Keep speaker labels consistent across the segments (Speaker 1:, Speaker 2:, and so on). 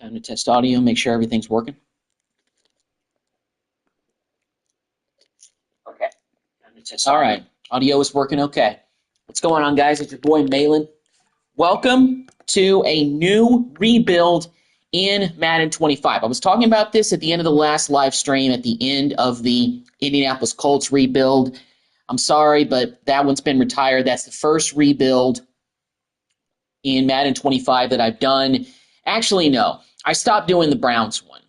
Speaker 1: Time to test audio, make sure everything's working. Okay. Time to test. All right. Audio is working okay. What's going on, guys? It's your boy, Malin. Welcome to a new rebuild in Madden 25. I was talking about this at the end of the last live stream at the end of the Indianapolis Colts rebuild. I'm sorry, but that one's been retired. That's the first rebuild in Madden 25 that I've done. Actually, no. I stopped doing the Browns one.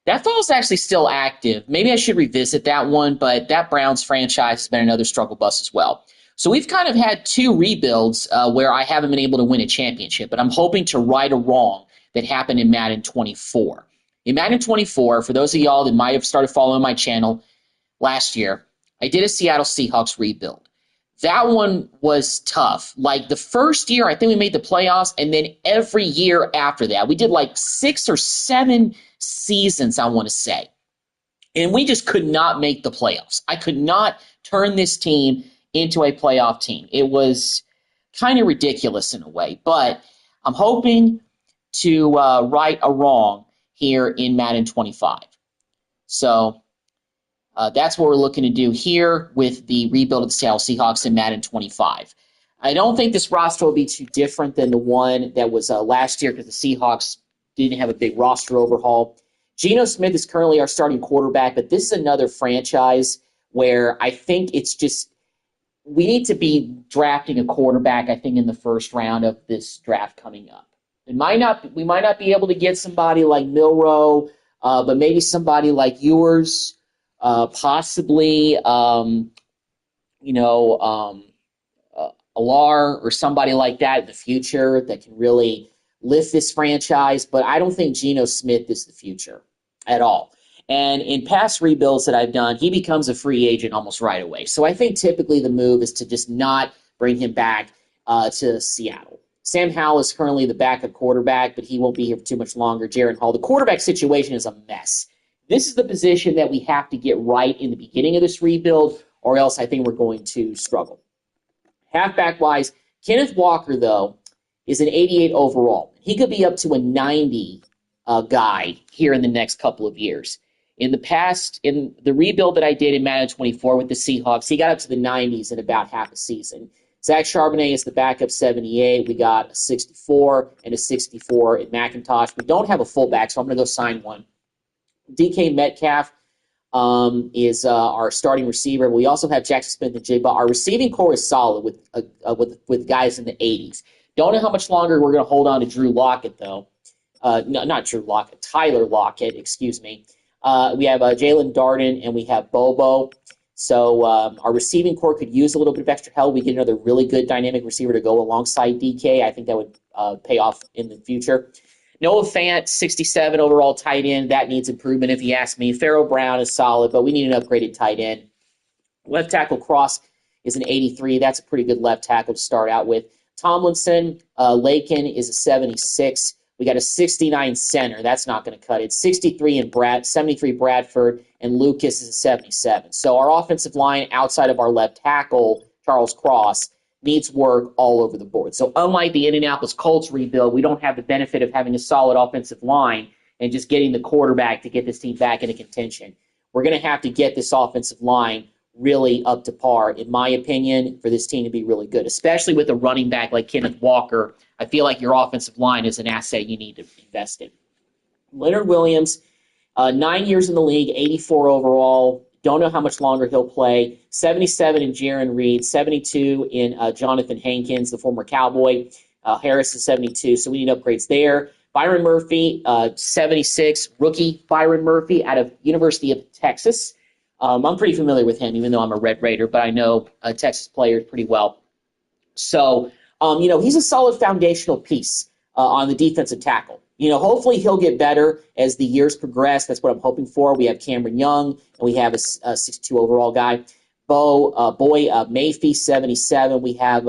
Speaker 1: That file's actually still active. Maybe I should revisit that one, but that Browns franchise has been another struggle bus as well. So we've kind of had two rebuilds where I haven't been able to win a championship, but I'm hoping to right a wrong that happened in Madden 24. In Madden 24, for those of y'all that might have started following my channel last year, I did a Seattle Seahawks rebuild. That one was tough. Like the first year, I think we made the playoffs, and then every year after that, we did like 6 or 7 seasons, I want to say. And we just could not make the playoffs. I could not turn this team into a playoff team. It was kind of ridiculous in a way, but I'm hoping to right a wrong here in Madden 25. So that's what we're looking to do here with the rebuild of the Seattle Seahawks in Madden 25. I don't think this roster will be too different than the one that was last year because the Seahawks didn't have a big roster overhaul. Geno Smith is currently our starting quarterback, but this is another franchise where I think it's just we need to be drafting a quarterback, I think, in the first round of this draft coming up. We might not be able to get somebody like Milroe, but maybe somebody like yours. Possibly, Alar or somebody like that in the future that can really lift this franchise. But I don't think Geno Smith is the future at all. And in past rebuilds that I've done, he becomes a free agent almost right away. So I think typically the move is to just not bring him back to Seattle. Sam Howell is currently the backup quarterback, but he won't be here for too much longer. Jaron Hall. The quarterback situation is a mess. This is the position that we have to get right in the beginning of this rebuild, or else I think we're going to struggle. Halfback-wise, Kenneth Walker, though, is an 88 overall. He could be up to a 90 guy here in the next couple of years. In the past, in the rebuild that I did in Madden 24 with the Seahawks, he got up to the 90s in about half a season. Zach Charbonnet is the backup 78. We got a 64 and a 64 in McIntosh. We don't have a fullback, so I'm going to go sign one. DK Metcalf is our starting receiver. We also have Jackson Smith and Jay Butt. Our receiving core is solid with guys in the 80s. Don't know how much longer we're going to hold on to Drew Lockett, though. No, not Drew Lockett. Tyler Lockett, excuse me. We have Jalen Darden, and we have Bobo. So our receiving core could use a little bit of extra help. We get another really good dynamic receiver to go alongside DK. I think that would pay off in the future. Noah Fant, 67 overall tight end. That needs improvement if you ask me. Pharaoh Brown is solid, but we need an upgraded tight end. Left tackle Cross is an 83. That's a pretty good left tackle to start out with. Tomlinson, Lakin is a 76. We got a 69 center. That's not going to cut it. 63 and 73 Bradford, and Lucas is a 77. So our offensive line outside of our left tackle, Charles Cross, needs work all over the board. So unlike the Indianapolis Colts rebuild, we don't have the benefit of having a solid offensive line and just getting the quarterback to get this team back into contention. We're going to have to get this offensive line really up to par, in my opinion, for this team to be really good, especially with a running back like Kenneth Walker. I feel like your offensive line is an asset you need to invest in. Leonard Williams, 9 years in the league, 84 overall. Don't know how much longer he'll play. 77 in Jaron Reed, 72 in Jonathan Hankins, the former Cowboy. Harris is 72, so we need upgrades there. Byron Murphy, 76, rookie Byron Murphy out of University of Texas. I'm pretty familiar with him, even though I'm a Red Raider, but I know Texas players pretty well. So, he's a solid foundational piece on the defensive tackle. Hopefully he'll get better as the years progress. That's what I'm hoping for. We have Cameron Young, and we have a 62 overall guy. Mayfield, 77. We have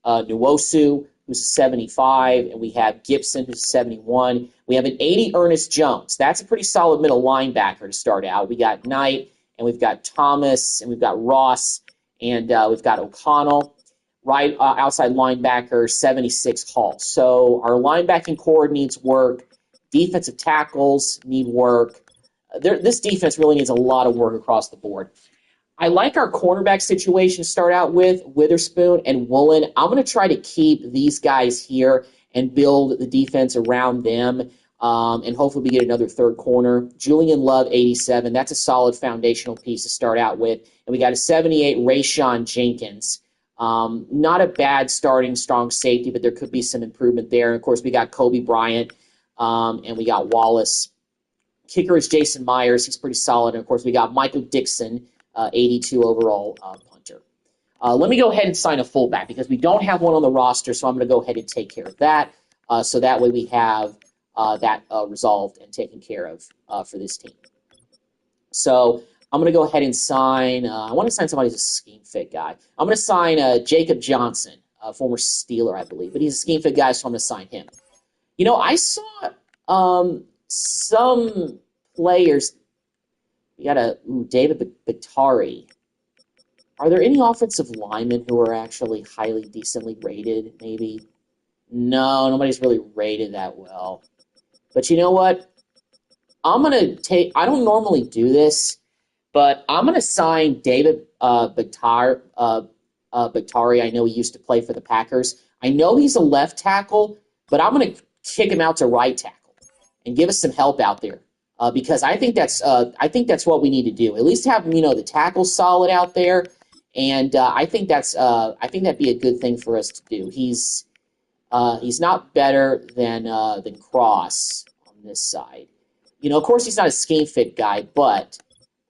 Speaker 1: Nwosu, who's a 75, and we have Gibson, who's a 71. We have an 80 Ernest Jones. That's a pretty solid middle linebacker to start out. We got Knight, and we've got Thomas, and we've got Ross, and we've got O'Connell. Right outside linebacker, 76 Hall. So our linebacking core needs work. Defensive tackles need work. This defense really needs a lot of work across the board. I like our cornerback situation to start out with, Witherspoon and Woolen. I'm going to try to keep these guys here and build the defense around them, and hopefully we get another third corner. Julian Love, 87. That's a solid foundational piece to start out with. And we got a 78, Rayshawn Jenkins. Not a bad starting strong safety, but there could be some improvement there. And, of course, we got Kobe Bryant, and we got Wallace. Kicker is Jason Myers. He's pretty solid. And, of course, we got Michael Dixon, 82 overall punter. Let me go ahead and sign a fullback because we don't have one on the roster, so I'm going to go ahead and take care of that. So that way we have that resolved and taken care of for this team. So I'm going to go ahead and sign. I want to sign somebody who's a scheme fit guy. I'm going to sign Jacob Johnson, a former Steeler, I believe, but he's a scheme fit guy, so I'm going to sign him. You know, I saw some players. We got David Bakhtiari. Are there any offensive linemen who are actually highly decently rated, maybe? No, nobody's really rated that well. But you know what? I'm going to take – I don't normally do this, but I'm going to sign David Bakhtiari. I know he used to play for the Packers. I know he's a left tackle, but I'm going to kick him out to right tackle and give us some help out there. Because I think that's what we need to do. At least have the tackle solid out there, and I think that'd be a good thing for us to do. He's not better than Cross on this side. Of course he's not a scheme fit guy, but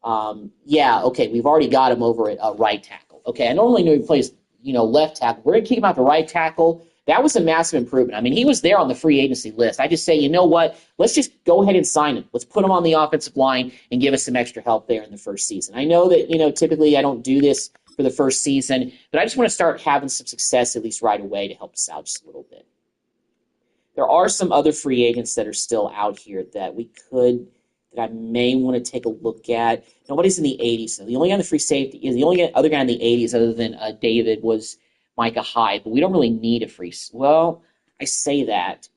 Speaker 1: we've already got him over at right tackle. Okay, I normally know he plays left tackle. We're gonna kick him out to right tackle. That was a massive improvement. I mean, he was there on the free agency list. I just say, you know what? Let's just go ahead and sign him. Let's put him on the offensive line and give us some extra help there in the first season. I know that, typically I don't do this for the first season, but I just want to start having some success at least right away to help us out just a little bit. There are some other free agents that are still out here that I may want to take a look at. Nobody's in the 80s. So the only guy in the free safety is the only other guy in the 80s other than David was Micah Hyde, but we don't really need a free. Well, I say that.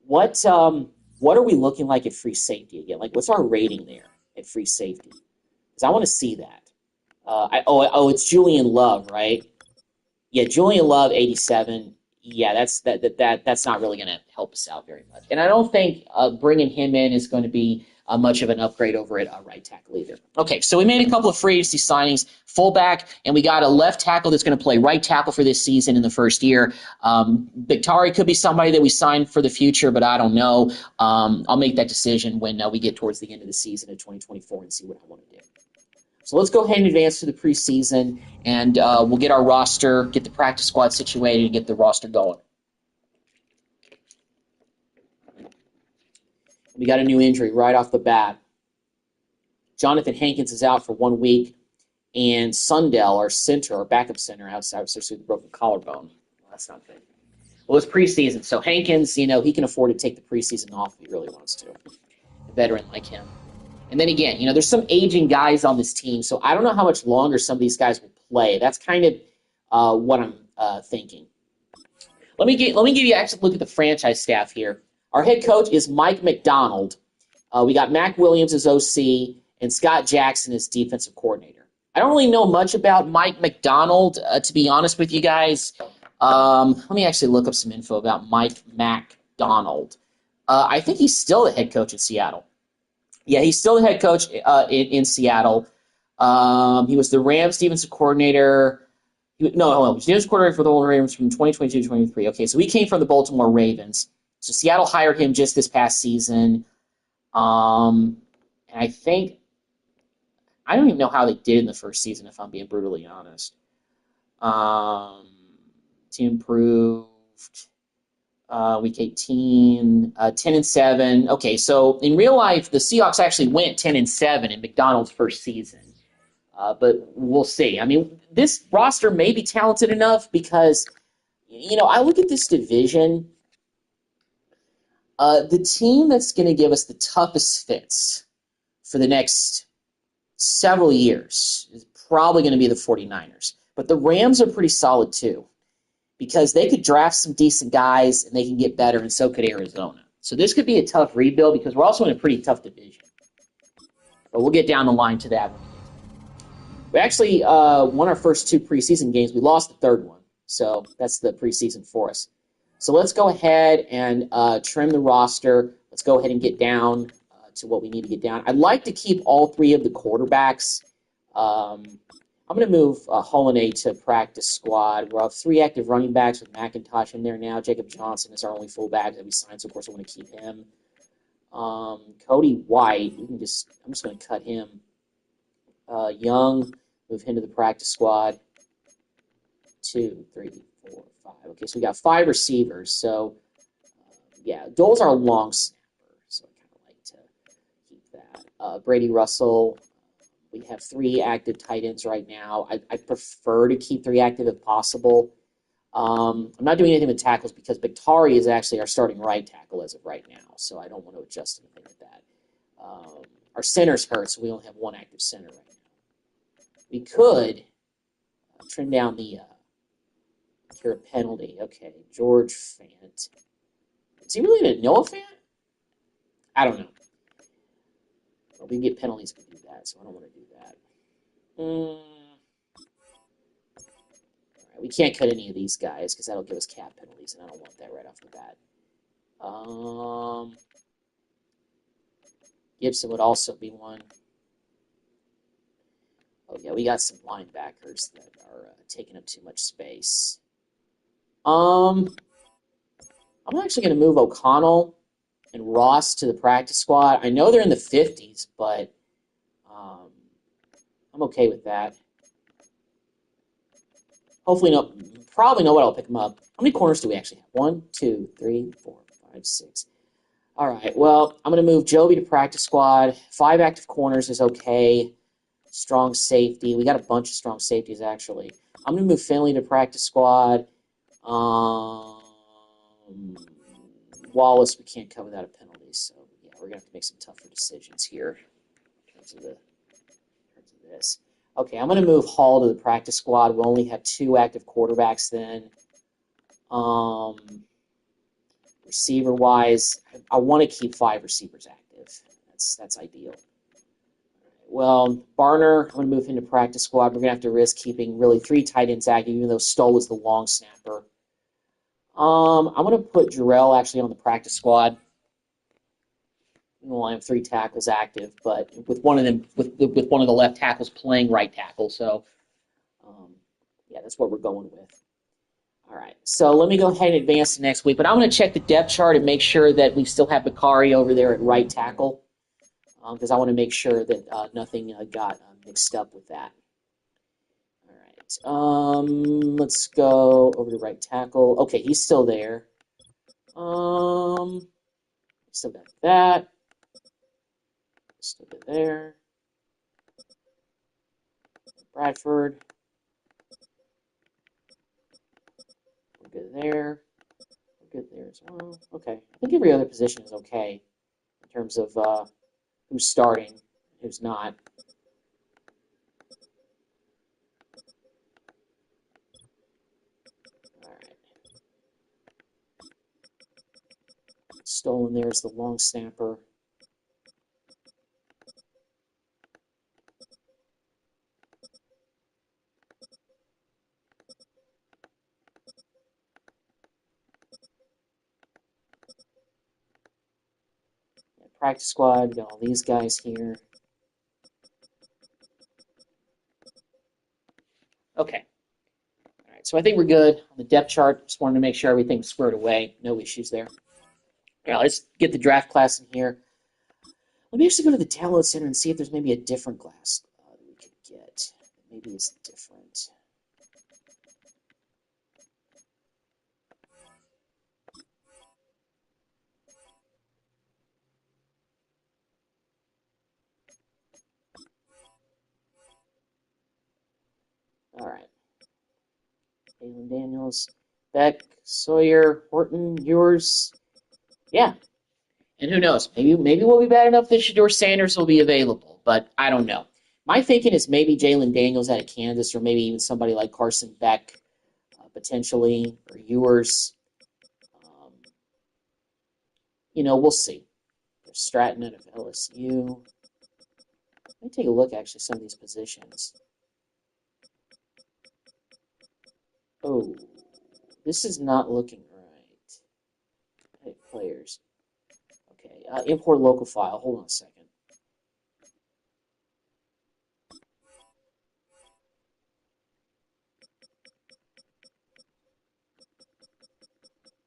Speaker 1: What are we looking like at free safety again? Like, what's our rating there at free safety? Because I want to see that. It's Julian Love, right? Yeah, Julian Love, 87. Yeah, that's not really going to help us out very much. And I don't think bringing him in is going to be much of an upgrade over at right tackle either. Okay, so we made a couple of free agency signings, fullback, and we got a left tackle that's going to play right tackle for this season in the first year. Bakhtiari could be somebody that we sign for the future, but I don't know. I'll make that decision when we get towards the end of the season of 2024 and see what I want to do. So let's go ahead and advance to the preseason, and we'll get our roster, get the practice squad situated, and get the roster going. We got a new injury right off the bat. Jonathan Hankins is out for 1 week, and Sundell, our center, our backup center, outside with a broken collarbone. Well, that's not good. Well, it's preseason, so Hankins, he can afford to take the preseason off if he really wants to. A veteran like him. And then again, there's some aging guys on this team, so I don't know how much longer some of these guys will play. That's kind of what I'm thinking. Let me give you actually look at the franchise staff here. Our head coach is Mike McDonald. We got Mac Williams as OC and Scott Jackson as defensive coordinator. I don't really know much about Mike McDonald, to be honest with you guys. Let me actually look up some info about Mike McDonald. I think he's still the head coach at Seattle. Yeah, he's still the head coach in Seattle. He was the Rams defensive coordinator. He was defensive coordinator for the Ravens from 2022 to 2023. Okay, so he came from the Baltimore Ravens. So Seattle hired him just this past season. And I think I don't even know how they did in the first season, if I'm being brutally honest. Team improved. Week 18, 10-7. Okay, so in real life, the Seahawks actually went 10-7 in McDonald's first season. But we'll see. I mean, this roster may be talented enough because, I look at this division. The team that's going to give us the toughest fits for the next several years is probably going to be the 49ers. But the Rams are pretty solid too, because they could draft some decent guys and they can get better, and so could Arizona. So this could be a tough rebuild because we're also in a pretty tough division. But we'll get down the line to that when we get to it. We actually won our first 2 preseason games. We lost the third one. So that's the preseason for us. So let's go ahead and trim the roster. Let's go ahead and get down to what we need to get down. I'd like to keep all 3 of the quarterbacks. I'm going to move Holiday to practice squad. We'll have 3 active running backs with McIntosh in there now. Jacob Johnson is our only fullback that we signed, so of course I want to keep him. Cody White, I'm just going to cut him. Young, move him to the practice squad. 2, 3, 4, 5. Okay, so we got 5 receivers. So, yeah, Dole's our long snapper, so I kind of like to keep that. Brady Russell, we have 3 active tight ends right now. I prefer to keep 3 active if possible. I'm not doing anything with tackles because Bakhtari is actually our starting right tackle as of right now, so I don't want to adjust anything with that. Our center's hurt, so we only have 1 active center right now. We could trim down the cure a penalty. Okay, George Fant. Is he really a Noah Fant? I don't know. Well, we can get penalties if we do that, so I don't want to do that. All right, we can't cut any of these guys because that'll give us cap penalties, and I don't want that right off the bat. Gibson would also be one. Oh, yeah, we got some linebackers that are taking up too much space. I'm actually going to move O'Connell and Ross to the practice squad. I know they're in the 50s, but I'm okay with that. Hopefully, probably nobody will pick them up. How many corners do we actually have? 1, 2, 3, 4, 5, 6. All right, well, I'm going to move Joby to practice squad. 5 active corners is okay. Strong safety. We got a bunch of strong safeties, actually. I'm going to move Finley to practice squad. Wallace, we can't cover that a penalty, so yeah, we're going to have to make some tougher decisions here in terms of this. Okay, I'm going to move Hall to the practice squad. We'll only have 2 active quarterbacks then. Receiver-wise, I want to keep 5 receivers active. That's ideal. Well, Barner, I'm going to move him to practice squad. We're going to have to risk keeping really 3 tight ends active, even though Stoll is the long snapper. I'm going to put Jarrell actually on the practice squad. We'll have 3 tackles active, but with one of them, with one of the left tackles playing right tackle. So, yeah, that's what we're going with. All right, so let me go ahead and advance to next week. But I'm going to check the depth chart and make sure that we still have Bakari over there at right tackle, because I want to make sure that nothing got mixed up with that. All right, let's go over to right tackle. Okay, he's still there. Still got that. Still good there. Bradford. We're good there. We're good there as well. Okay. I think every other position is okay in terms of who's starting, who's not. All right. Stolen there's the long snapper. Practice squad, got all these guys here. Okay. All right, so I think we're good on the depth chart. Just wanted to make sure everything's squared away. No issues there. Yeah, let's get the draft class in here. Let me actually go to the download center and see if there's maybe a different class that we could get. Maybe it's different. All right. Jalen Daniels, Beck, Sawyer, Horton, yours. Yeah. And who knows? Maybe we'll be bad enough that Shador Sanders will be available, but I don't know. My thinking is maybe Jalen Daniels out of Kansas, or maybe even somebody like Carson Beck, potentially, or yours. we'll see. There's Stratton out of LSU. Let me take a look, actually, some of these positions. Oh, this is not looking right. Hey, players. Okay, import local file. Hold on a second.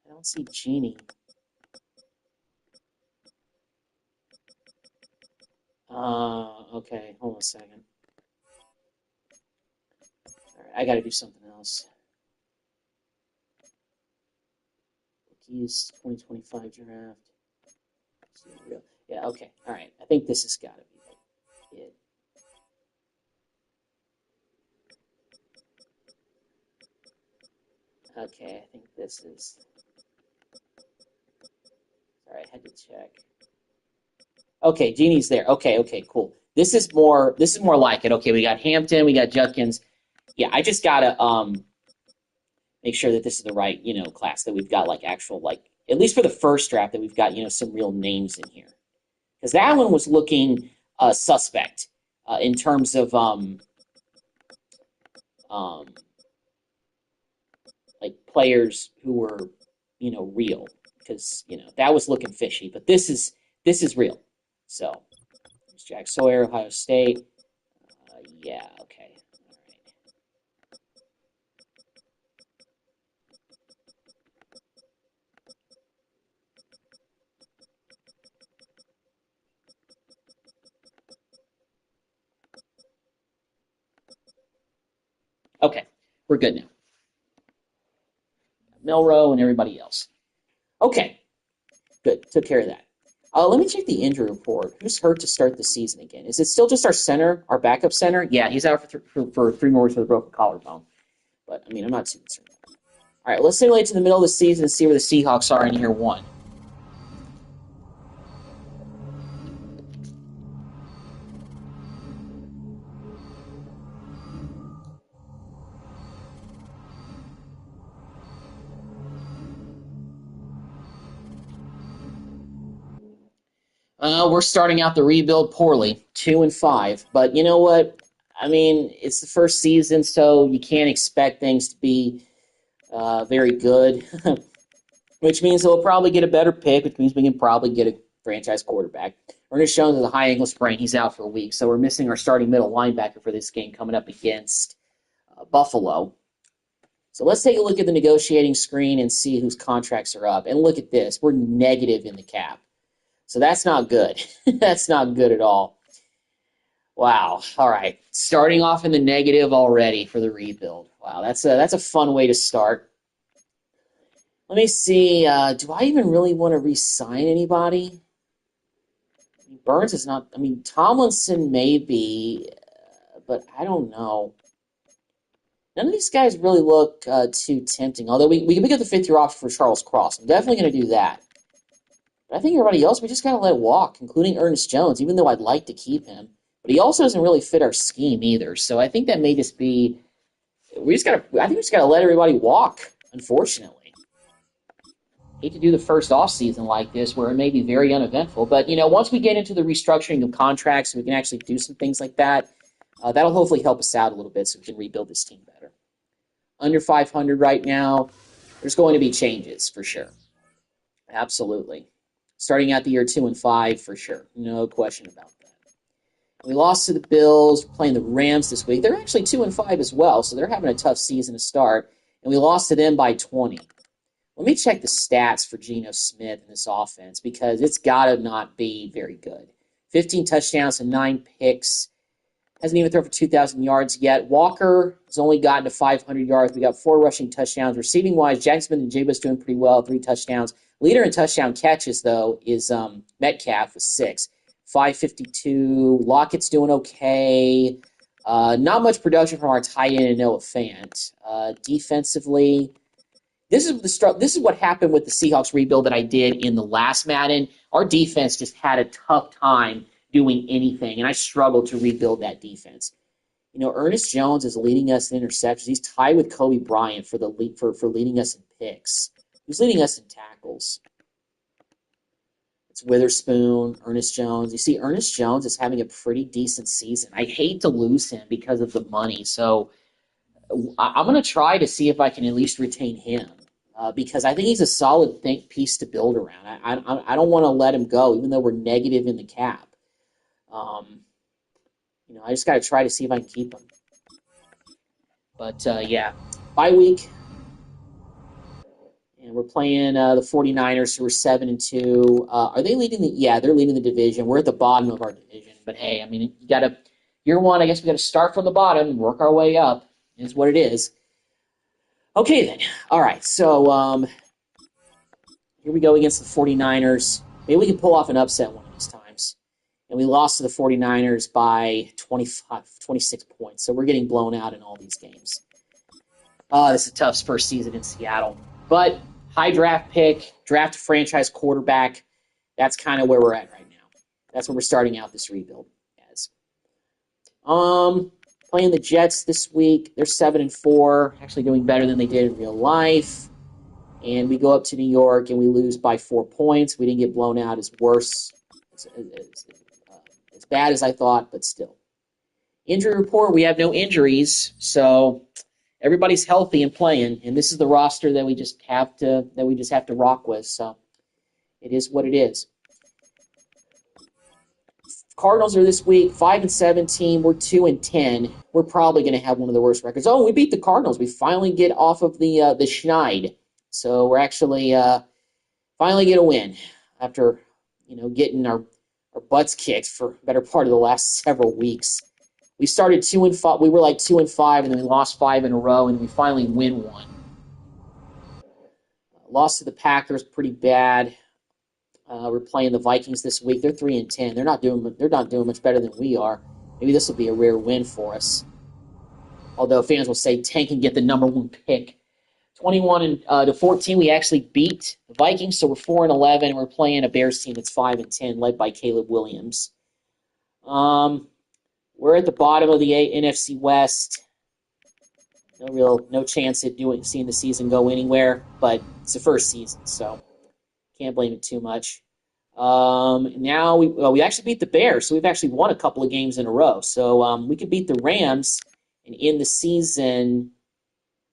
Speaker 1: I don't see Genie. Okay, hold on a second. All right, I got to do something else. Rookies 2025 draft. Yeah, okay. All right. I think this has got to be it. Okay, I think this is. Sorry, I had to check. Okay, Genie's there. Okay, cool. This is more like it. Okay, we got Hampton, we got Judkins. Yeah, I just gotta make sure that this is the right, class, that we've got like actual, like, at least for the first draft, that we've got, some real names in here. Because that one was looking suspect in terms of like players who were, real. Because, that was looking fishy. But this is real. So, there's Jack Sawyer, Ohio State. Yeah, okay. All right. Okay, we're good now. Milrow and everybody else. Okay, good. Took care of that. Let me check the injury report. Who's hurt to start the season again? Is it still just our center, our backup center? Yeah, he's out for 3 more weeks with a broken collarbone. But, I mean, I'm not too concerned. All right, let's simulate to the middle of the season and see where the Seahawks are in year 1. We're starting out the rebuild poorly, 2-5. But you know what? I mean, it's the first season, so you can't expect things to be very good, which means they'll probably get a better pick, which means we can probably get a franchise quarterback. Ernest Jones has a high ankle sprain. He's out for a week, so we're missing our starting middle linebacker for this game coming up against Buffalo. So let's take a look at the negotiating screen and see whose contracts are up. And look at this. We're negative in the cap. So that's not good. That's not good at all. Wow. All right. Starting off in the negative already for the rebuild. Wow, that's a fun way to start. Let me see. Do I even really want to re-sign anybody? Burns is not. I mean, Tomlinson maybe, but I don't know. None of these guys really look too tempting. Although we can pick up the 5th-year option for Charles Cross. I'm definitely going to do that. But I think everybody else, we just got to let walk, including Ernest Jones, even though I'd like to keep him. But he also doesn't really fit our scheme either. So I think that may just be, I think we just got to let everybody walk, unfortunately. Hate to do the first off season like this where it may be very uneventful. But, once we get into the restructuring of contracts, we can actually do some things like that. That'll hopefully help us out a little bit so we can rebuild this team better. Under 500 right now, there's going to be changes for sure. Absolutely. Starting out the year 2-5 for sure. No question about that. We lost to the Bills, playing the Rams this week. They're actually 2-5 as well, so they're having a tough season to start. And we lost to them by 20. Let me check the stats for Geno Smith in this offense because it's got to not be very good. 15 touchdowns and 9 picks. Hasn't even thrown for 2,000 yards yet. Walker has only gotten to 500 yards. We got 4 rushing touchdowns. Receiving-wise, Jackson Smith and Jaba's doing pretty well, 3 touchdowns. Leader in touchdown catches, though, is Metcalf with 6. 552. Lockett's doing okay. Not much production from our tight end, Noah Fant. Defensively, this is what happened with the Seahawks rebuild that I did in the last Madden. Our defense just had a tough time doing anything, and I struggled to rebuild that defense. Ernest Jones is leading us in interceptions. He's tied with Kobe Bryant for leading us in picks. Who's leading us in tackles? It's Witherspoon, Ernest Jones. You see, Ernest Jones is having a pretty decent season. I hate to lose him because of the money, so I'm going to try to see if I can at least retain him because I think he's a solid piece to build around. I don't want to let him go, even though we're negative in the cap. I just got to try to see if I can keep him. But, yeah, bye week. And we're playing the 49ers, who are 7-2. Are they leading Yeah, they're leading the division. We're at the bottom of our division. But, hey, I mean, you got to year one, I guess we got to start from the bottom and work our way up. Is what it is. Okay, then. All right, so here we go against the 49ers. Maybe we can pull off an upset one of these times. And we lost to the 49ers by 26 points. So we're getting blown out in all these games. This is a tough first season in Seattle. But high draft pick, draft a franchise quarterback. That's kind of where we're at right now. That's where we're starting out this rebuild as. Playing the Jets this week. They're 7-4, actually doing better than they did in real life. And we go up to New York and we lose by 4 points. We didn't get blown out as worse, as bad as I thought, but still. Injury report, we have no injuries, so everybody's healthy and playing. And this is the roster that we just have to rock with. So it is what it is. Cardinals are this week 5-7 team. We're 2-10. We're probably going to have one of the worst records. Oh, we beat the Cardinals. We finally get off of the schneid. So we're actually finally get a win after getting our butts kicked for the better part of the last several weeks. We started 2-5. We were like 2-5, and then we lost 5 in a row, and we finally win one. Lost to the Packers, pretty bad. We're playing the Vikings this week. They're 3-10. They're not doing much better than we are. Maybe this will be a rare win for us. Although fans will say Tank can get the number 1 pick. 21-14, we actually beat the Vikings, so we're 4-11, and we're playing a Bears team that's 5-10, led by Caleb Williams. We're at the bottom of the NFC West. No chance at seeing the season go anywhere, but it's the first season, so can't blame it too much. Now we actually beat the Bears, so we've actually won a couple of games in a row. So we could beat the Rams and end the season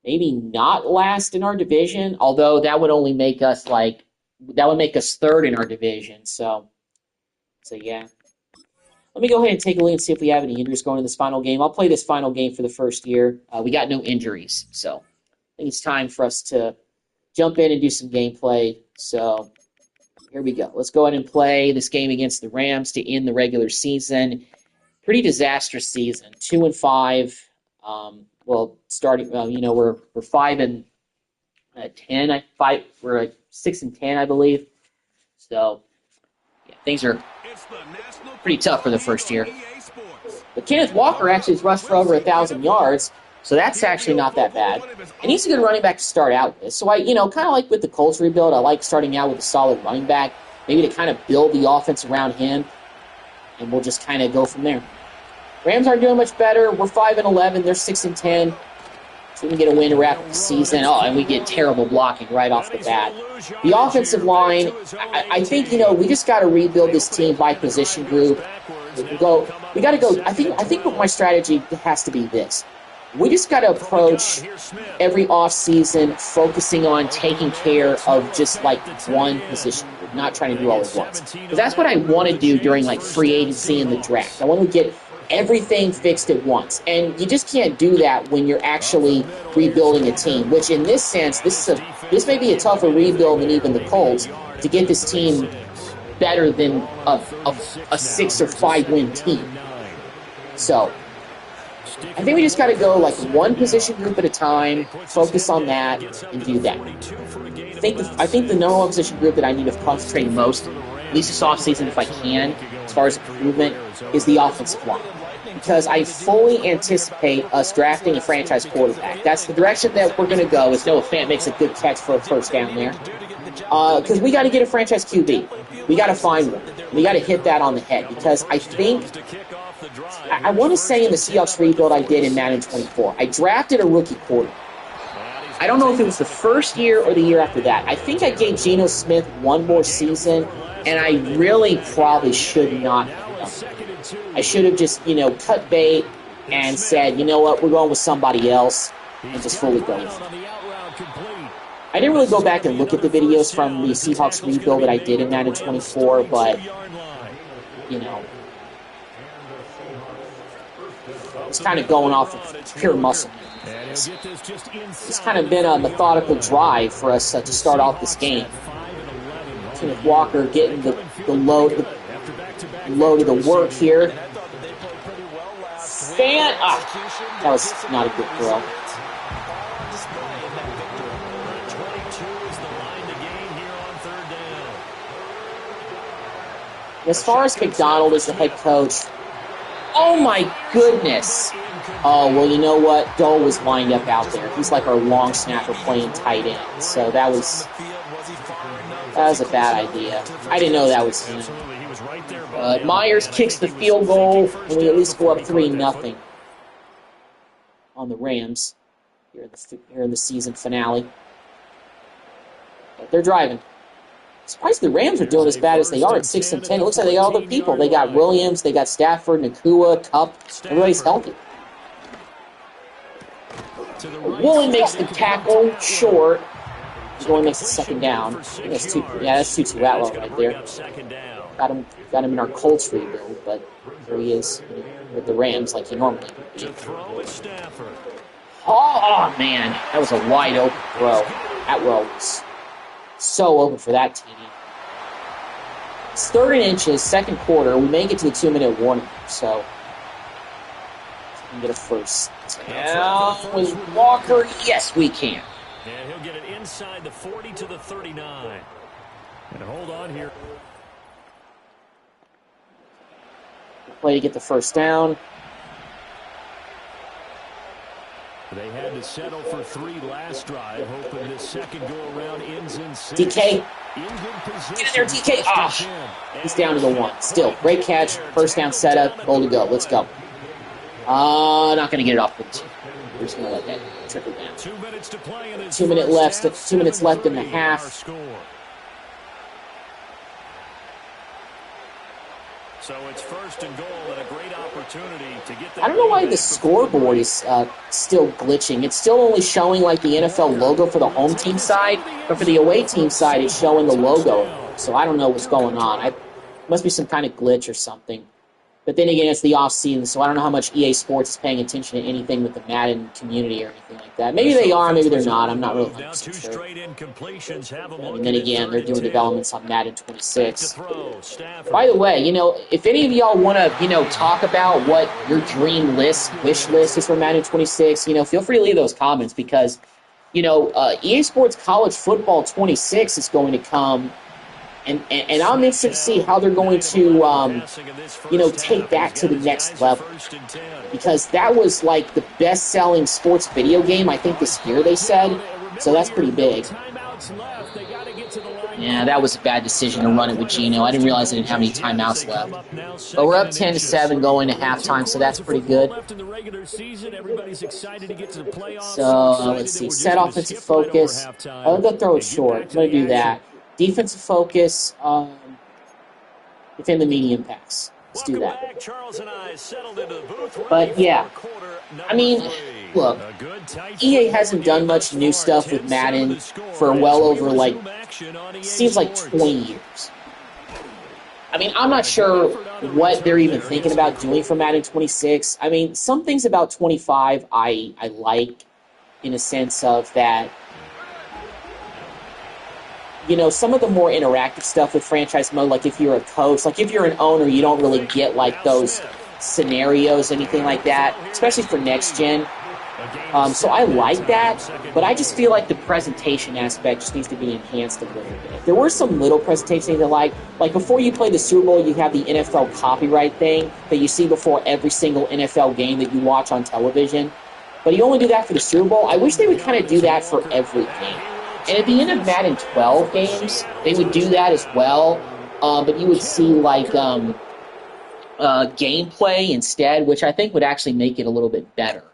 Speaker 1: maybe not last in our division, although that would only make us third in our division. So yeah. Let me go ahead and take a look and see if we have any injuries going in this final game. I'll play this final game for the first year. We got no injuries, so I think it's time for us to jump in and do some gameplay. So here we go. Let's go ahead and play this game against the Rams to end the regular season. Pretty disastrous season. 2-5. Starting. We're 5-10. We're at 6-10, I believe. So yeah, things are pretty tough for the first year. But Kenneth Walker actually has rushed for over 1,000 yards, so that's actually not that bad. And he's a good running back to start out with. So kind of like with the Colts rebuild, I like starting out with a solid running back, maybe to kind of build the offense around him, and we'll just kind of go from there. Rams aren't doing much better. We're 5-11. They're 6-10. So we can get a win to wrap up the season. Oh, and we get terrible blocking right off the bat. The offensive line, I think, we just got to rebuild this team by position group. We got to go. I think what my strategy has to be this. We just got to approach every offseason focusing on taking care of just like one position group, not trying to do all at once. Because that's what I want to do during like free agency and the draft. I want to get everything fixed at once. And you just can't do that when you're actually rebuilding a team, which in this sense, this may be a tougher rebuild than even the Colts to get this team better than a 6 or 5 win team. So I think we just got to go like one position group at a time, focus on that, and do that. I think the number one position group that I need to concentrate most, at least this offseason if I can, as far as improvement, is the offensive line. Because I fully anticipate us drafting a franchise quarterback. That's the direction that we're going to go, as Noah Fant makes a good catch for a first down there. Because we got to get a franchise QB. We got to find one. We got to hit that on the head. Because I think, I want to say in the Seahawks rebuild I did in Madden 24, I drafted a rookie quarterback. I don't know if it was the first year or the year after that. I think I gave Geno Smith one more season, and I really probably should not have done that. I should have just, cut bait and said, you know what, we're going with somebody else, and just fully go with it. I didn't really go back and look at the videos from the Seahawks rebuild that I did in Madden 24, but, it's kind of going off of pure muscle. It's kind of been a methodical drive for us to start off this game. Kenneth Walker getting the load of the work here. That was not a good throw. As far as McDonald as the head coach, oh my goodness. Oh, well, you know what? Dole was lined up out there. He's like our long snapper playing tight end. So that was a bad idea. I didn't know that was him. Myers kicks the field goal, and we at least go up 3-0 on the Rams here in the season finale. But they're driving. Surprised the Rams are doing as bad as they are at 6-10. It looks like they got other people. They got Williams, they got Stafford, Nakua, Kupp. Everybody's healthy. Woolen makes the tackle short. Woolen makes the second down. I think that's Tutu Atwell right there. Got him in our Colts rebuild, but here he is with the Rams like he normally would be. Oh man, that was a wide open throw. Atwell was so open for that TD. It's 3rd and inches, second quarter. We make it to the 2-minute warning, so we can get a first down with Walker. Yes, we can.
Speaker 2: And he'll get it inside the 40 to the 39. And hold on here.
Speaker 1: Play to get the first down.
Speaker 2: They had to settle for 3 last drive, hoping this second go-around ends in 6.
Speaker 1: DK. Get in there, DK. He's down to the 1. Still, great catch. First down setup. Goal to go. Let's go. Not going to get it off the 2. We're just going to let that trickle down.
Speaker 2: 2 minutes to play in
Speaker 1: 2 minutes left. 2 minutes left in the half.
Speaker 2: So it's 1st and goal and a great opportunity to get that.
Speaker 1: I don't know why the scoreboard is still glitching. It's still only showing like the NFL logo for the home team side, but for the away team side, it's showing the logo. So I don't know what's going on. Must be some kind of glitch or something. But then again, it's the off-season, so I don't know how much EA Sports is paying attention to anything with the Madden community or anything like that. Maybe they are, maybe they're not. I'm not really sure. And then again, they're doing developments on Madden 26. By the way, if any of y'all want to, talk about what your dream wish list is for Madden 26, feel free to leave those comments because, EA Sports College Football 26 is going to come. And I'm interested to see how they're going to, take that to the next level. Because that was like the best-selling sports video game, I think, this year, they said. So that's pretty big. Yeah, that was a bad decision to run it with Geno. I didn't realize they didn't have any timeouts left. But we're up 10-7 going to halftime, so that's pretty good. So, let's see. Set offensive focus. I'm going to throw it short. I'm going to do that. Defensive focus, defend the medium pass. Let's do that. But, yeah. I mean, look, EA hasn't done much new stuff with Madden for well over, seems like 20 years. I mean, I'm not sure what they're even thinking about doing for Madden 26. I mean, some things about 25 I like in a sense of that, some of the more interactive stuff with franchise mode, like if you're a coach, like if you're an owner, you don't really get those scenarios, anything like that, especially for next gen. So I like that, but I just feel like the presentation aspect just needs to be enhanced a little bit. There were some little presentations that like before you play the Super Bowl, you have the NFL copyright thing that you see before every single NFL game that you watch on television. But you only do that for the Super Bowl. I wish they would kind of do that for every game. And at the end of Madden 12 games, they would do that as well, but you would see gameplay instead, which I think would actually make it a little bit better.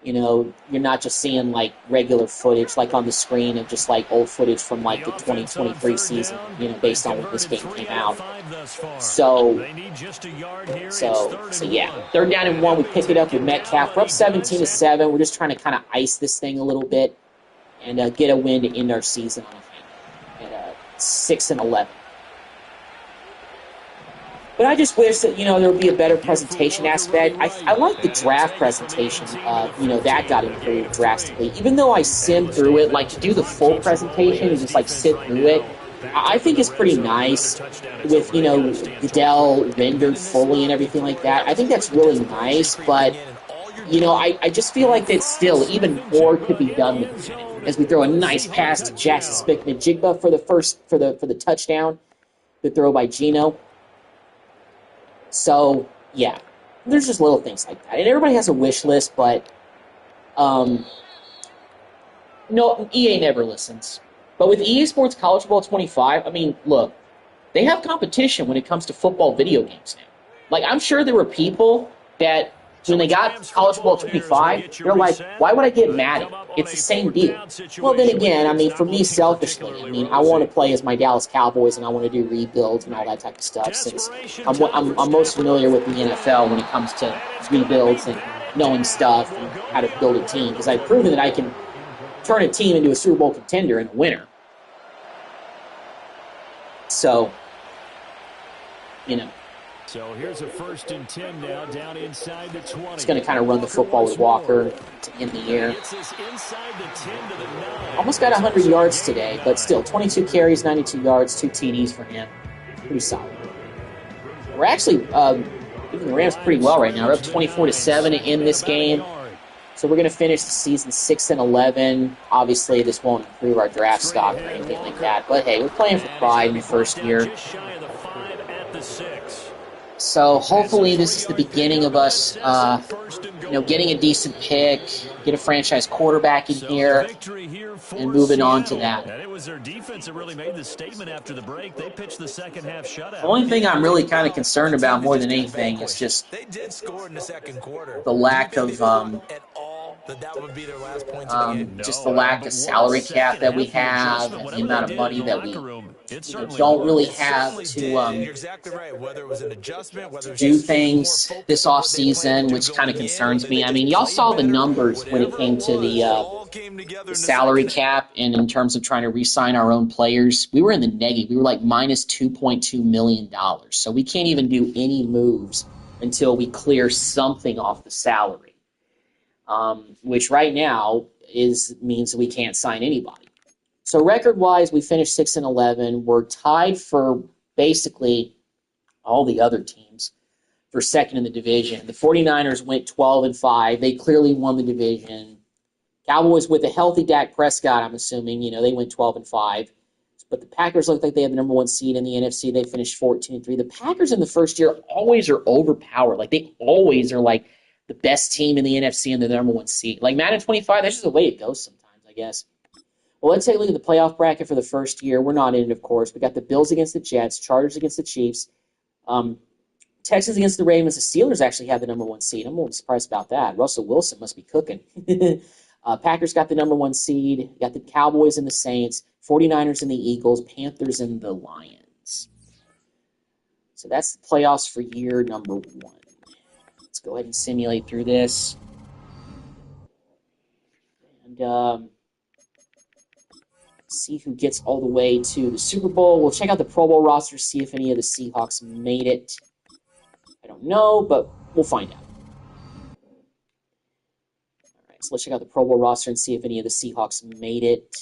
Speaker 1: you're not just seeing like regular footage like on the screen of just like old footage from like the 2023 season, based on when this game came out. So, yeah, 3rd down and 1. We pick it up with Metcalf. We're up 17-7. We're just trying to kind of ice this thing a little bit and get a win to end our season at 6-11. But I just wish that, there would be a better presentation aspect. I like the draft presentation. That got improved drastically. Even though I simmed through it, like to do the full presentation and just like sit through it, I think it's pretty nice with, Goodell rendered fully and everything like that. I think that's really nice, but, I just feel like that still even more could be done with it. As we throw a nice pass to Jackson Smith-Njigba for the touchdown, the throw by Geno. So, yeah, there's just little things like that. And everybody has a wish list, but no, EA never listens. But with EA Sports College Football 25, I mean, look, they have competition when it comes to football video games now. Like, I'm sure there were people that, when they got College Football 25, they're like, why would I get Madden? It's the same deal. Well, then again, I mean, for me, selfishly, I mean, I want to play as my Dallas Cowboys, and I want to do rebuilds and all that type of stuff, since I'm most familiar with the NFL when it comes to rebuilds and knowing stuff and how to build a team, because I've proven that I can turn a team into a Super Bowl contender and a winner. So,
Speaker 2: So here's a 1st and 10 now, down inside the 20.
Speaker 1: He's going to kind of run the football with Walker in the air. Almost got 100 yards today, but still 22 carries, 92 yards, 2 TDs for him. Pretty solid. We're actually giving the Rams pretty well right now. We're up 24-7 in this game. So we're going to finish the season 6-11. Obviously, this won't improve our draft stock or anything like that. But hey, we're playing for pride in the first year. So hopefully this is the beginning of us, getting a decent pick, get a franchise quarterback in here, and moving on to that.
Speaker 2: And it was their defense that really made the statement after the break. They pitched the second half shutout.
Speaker 1: The only thing I'm really kind of concerned about more than anything is just the lack of just the lack of salary cap that we have and the amount of money that we don't really have to do things this offseason, which kind of concerns me. I mean, y'all saw the numbers when it came to the salary cap and in terms of trying to re-sign our own players. We were in the negative. We were like minus $2.2 million. So we can't even do any moves until we clear something off the salary, which right now means that we can't sign anybody. So record-wise, we finished 6-11. We're tied for basically all the other teams for second in the division. The 49ers went 12-5. They clearly won the division. Cowboys with a healthy Dak Prescott, I'm assuming, they went 12-5. But the Packers look like they have the number 1 seed in the NFC. They finished 14-3. The Packers in the first year always are overpowered. Like, they always are like the best team in the NFC and the number 1 seed. Like Madden 25, that's just the way it goes sometimes, I guess. Well, let's take a look at the playoff bracket for the first year. We're not in it, of course. We got the Bills against the Jets, Chargers against the Chiefs, Texans against the Ravens. The Steelers actually have the number 1 seed. I'm a little surprised about that. Russell Wilson must be cooking. Packers got the number 1 seed. You got the Cowboys and the Saints, 49ers and the Eagles, Panthers and the Lions. So that's the playoffs for year number 1. Let's go ahead and simulate through this. And see who gets all the way to the Super Bowl. We'll check out the Pro Bowl roster, see if any of the Seahawks made it. I don't know, but we'll find out. All right, so let's check out the Pro Bowl roster and see if any of the Seahawks made it.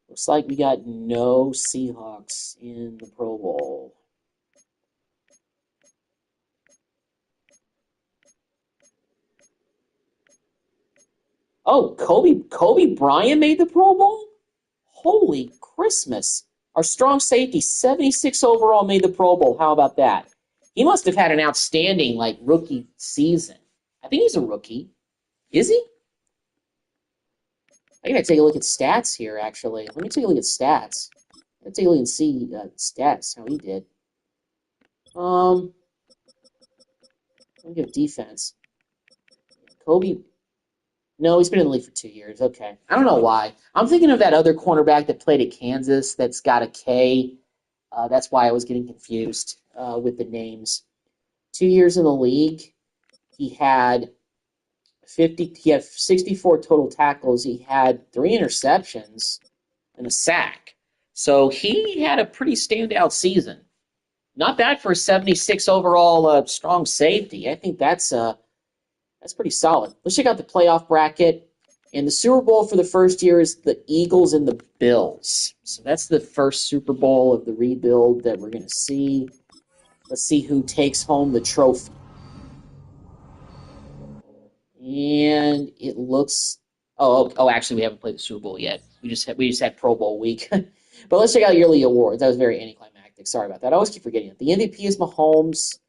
Speaker 1: Looks like we got no Seahawks in the Pro Bowl. Oh, Kobe Bryant made the Pro Bowl? Holy Christmas. Our strong safety, 76 overall, made the Pro Bowl. How about that? He must have had an outstanding, rookie season. I think he's a rookie. Is he? I gotta take a look at stats here, actually. Let me take a look at stats. Let's take a look and see stats, how he did. Let me give defense. Kobe. No, he's been in the league for 2 years. Okay. I don't know why. I'm thinking of that other cornerback that played at Kansas that's got a K. That's why I was getting confused with the names. 2 years in the league, he had 64 total tackles. He had 3 interceptions and a sack. So he had a pretty standout season. Not bad for a 76 overall strong safety. I think that's pretty solid. Let's check out the playoff bracket. And the Super Bowl for the first year is the Eagles and the Bills. So that's the first Super Bowl of the rebuild that we're going to see. Let's see who takes home the trophy. And it looks. Oh, actually, we haven't played the Super Bowl yet. We just had Pro Bowl week. But let's check out yearly awards. That was very anticlimactic. Sorry about that. I always keep forgetting it. The MVP is Mahomes.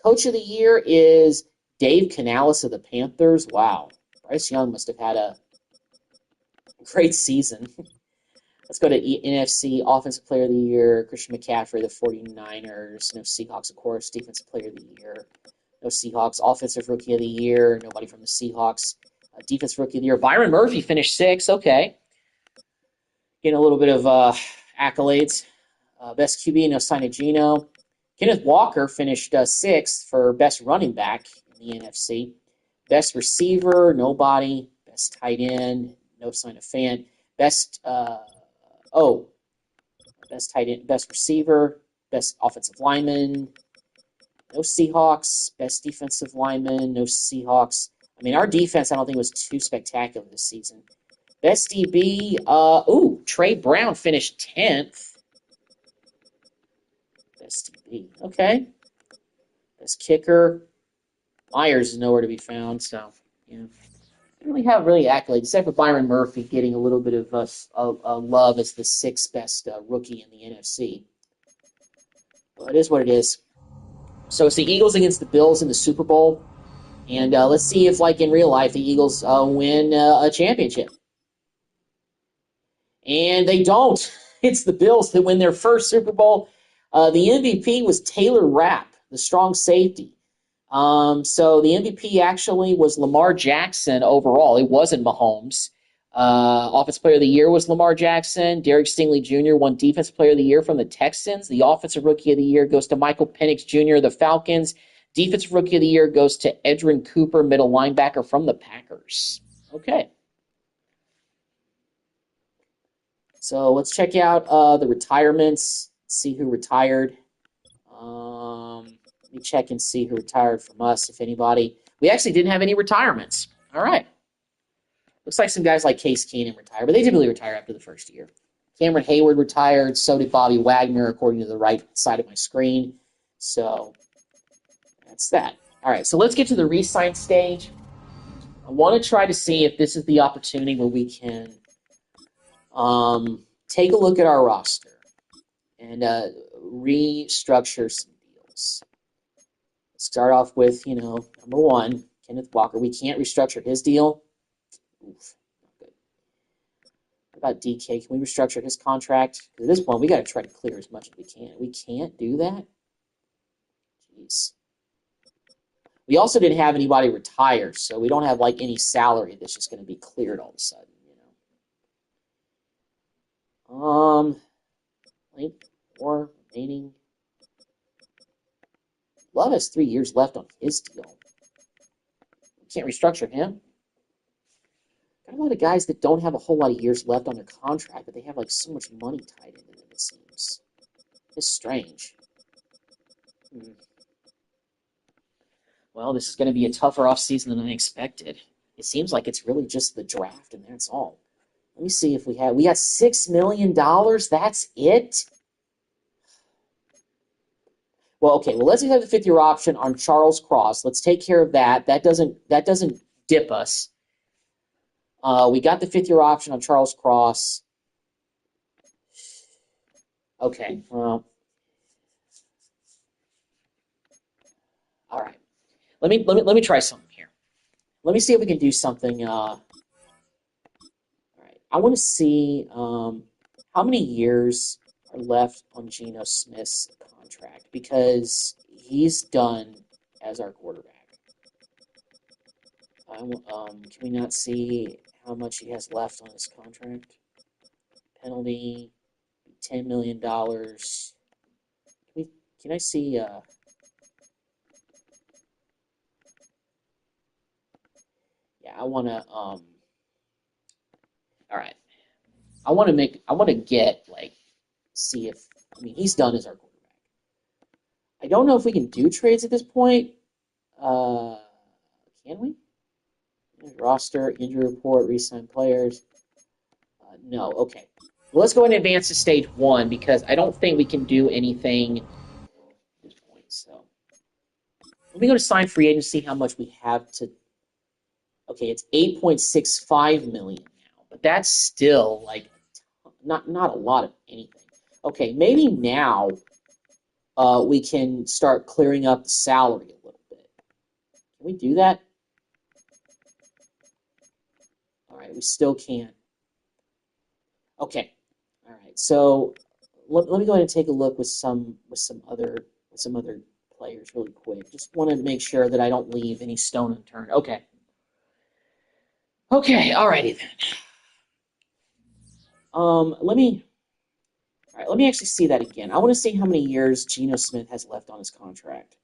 Speaker 1: Coach of the year is Dave Canales of the Panthers. Wow. Bryce Young must have had a great season. Let's go to NFC. Offensive Player of the Year, Christian McCaffrey, the 49ers. No Seahawks, of course. Defensive Player of the Year, no Seahawks. Offensive Rookie of the Year, nobody from the Seahawks. Defensive Rookie of the Year, Byron Murphy finished 6th. Okay. Getting a little bit of accolades. Best QB, no sign of Geno. Kenneth Walker finished 6th for best running back in the NFC. Best receiver, nobody. Best tight end, no sign of Fant. Best tight end, best receiver, best offensive lineman, no Seahawks. Best defensive lineman, no Seahawks. I mean, our defense I don't think was too spectacular this season. Best DB, Trey Brown finished 10th. Best DB, okay. Best kicker, Myers is nowhere to be found, so, yeah. Didn't really have accolades, except for Byron Murphy getting a little bit of love as the 6th best rookie in the NFC. Well, it is what it is. So it's the Eagles against the Bills in the Super Bowl. And let's see if, like in real life, the Eagles win a championship. And they don't. It's the Bills that win their first Super Bowl. The MVP was Taylor Rapp, the strong safety. So the MVP actually was Lamar Jackson overall. It wasn't Mahomes. Offensive Player of the Year was Lamar Jackson. Derek Stingley Jr. won Defensive Player of the Year from the Texans. The Offensive Rookie of the Year goes to Michael Penix Jr. of the Falcons. Defensive Rookie of the Year goes to Edrin Cooper, middle linebacker from the Packers. Okay. So let's check out the retirements, see who retired. Let me check and see who retired from us, if anybody. We actually didn't have any retirements. All right. Looks like some guys like Case Keenum retired, but they typically retire after the first year. Cameron Hayward retired. So did Bobby Wagner, according to the right side of my screen. So that's that. All right, so let's get to the re-sign stage. I want to try to see if this is the opportunity where we can take a look at our roster and restructure some deals. Let's start off with, number 1, Kenneth Walker. We can't restructure his deal. Oof, not good. What about DK? Can we restructure his contract? At this point, we got to try to clear as much as we can. We can't do that? Jeez. We also didn't have anybody retire, so we don't have, any salary that's just going to be cleared all of a sudden, More remaining. Love has 3 years left on his deal. We can't restructure him. Got a lot of guys that don't have a whole lot of years left on their contract, but they have so much money tied into them, it seems. It's strange. Well, this is going to be a tougher offseason than I expected. It seems like it's really just the draft, and that's all. Let me see if we got $6 million. That's it? Well, okay. Well, let's have the 5th-year option on Charles Cross. Let's take care of that. That doesn't dip us. We got the 5th-year option on Charles Cross. Okay. Well, all right. Let me try something here. let me see if we can do something. All right. I want to see how many years are left on Geno Smith's contract because he's done as our quarterback. Can we not see how much he has left on his contract? Penalty, $10 million. Can I see? Yeah, I want to. All right. I want to get like see if I mean he's done as our quarterback. I don't know if we can do trades at this point. Can we? Roster, injury report, re-sign players. No. Okay. Well, let's go ahead and advance to stage 1 because I don't think we can do anything at this point. So let me go to sign free agency. How much we have to? Okay, it's 8.65 million now, but that's still like not a lot of anything. Okay, maybe now we can start clearing up the salary a little bit. Can we do that? All right, we still can. Okay, all right. So let me go ahead and take a look with some other players really quick. Just want to make sure that I don't leave any stone unturned. Okay. Okay. Alrighty then. Let me actually see that again. I want to see how many years Geno Smith has left on his contract.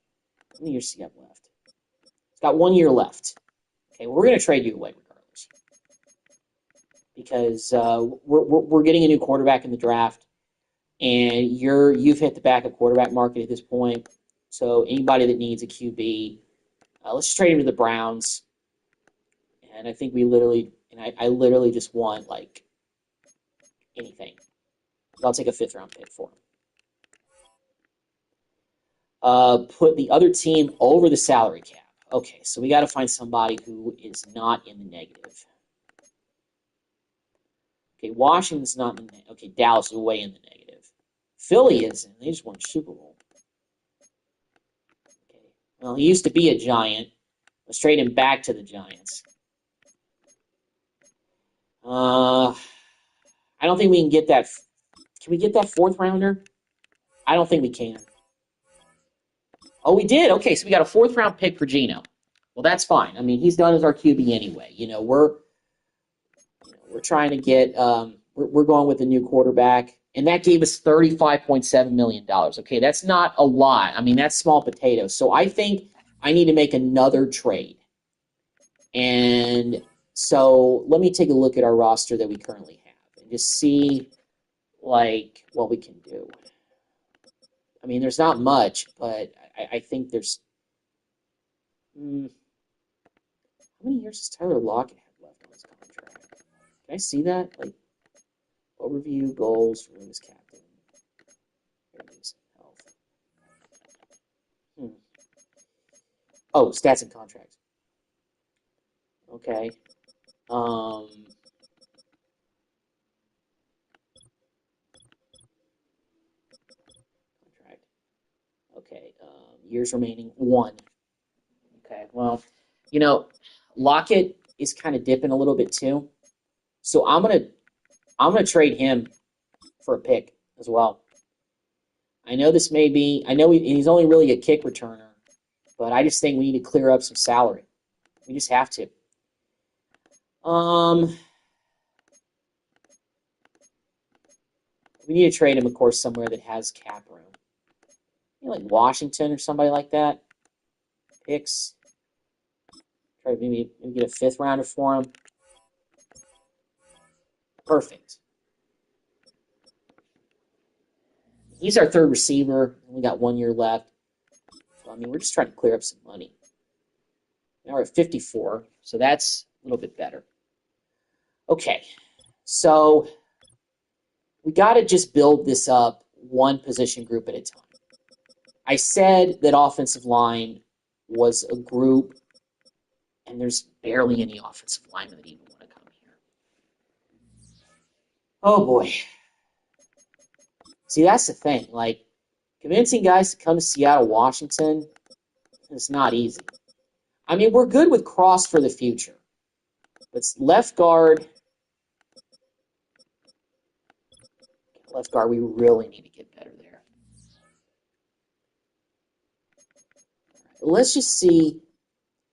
Speaker 1: How many years does he have left? He's got 1 year left. Okay, well, we're going to trade you away regardless because we're getting a new quarterback in the draft, and you've hit the backup quarterback market at this point. So anybody that needs a QB, let's just trade him to the Browns. And I think I literally just want like anything. I'll take a 5th round pick for him. Put the other team over the salary cap. Okay, so we got to find somebody who is not in the negative. Okay, Washington's not in the negative. Okay, Dallas is way in the negative. Philly isn't. They just won a Super Bowl. Okay, well, he used to be a Giant. Let's trade him back to the Giants. I don't think we can get that. Can we get that 4th rounder? I don't think we can. Oh, we did. Okay, so we got a 4th round pick for Geno. Well, that's fine. I mean, he's done as our QB anyway. We're trying to get we're going with a new quarterback, and that gave us $35.7 million. Okay, that's not a lot. I mean, that's small potatoes. So I think I need to make another trade. And so let me take a look at our roster that we currently have and just see like what we can do. I mean, there's not much, but I think there's. How many years does Tyler Lockett have left on his contract? Can I see that? Like, overview, goals, famous captain. Health. Oh, stats and contracts. Okay. Contract. Okay. Years remaining, 1. Okay. Well, Lockett is kind of dipping a little bit too. So I'm gonna trade him for a pick as well. I know he's only really a kick returner, but I just think we need to clear up some salary. We just have to. We need to trade him, of course, somewhere that has cap room. Like Washington or somebody like that. Picks. Try to maybe get a 5th rounder for him. Perfect. He's our 3rd receiver. We got 1 year left. So, I mean, we're just trying to clear up some money. Now we're at 54, so that's a little bit better. Okay, so we got to just build this up one position group at a time. I said that offensive line was a group, and there's barely any offensive linemen that even want to come here. Oh, boy. See, that's the thing. Like, convincing guys to come to Seattle, Washington, it's not easy. I mean, we're good with Cross for the future. But left guard, we really need to get better there. Let's just see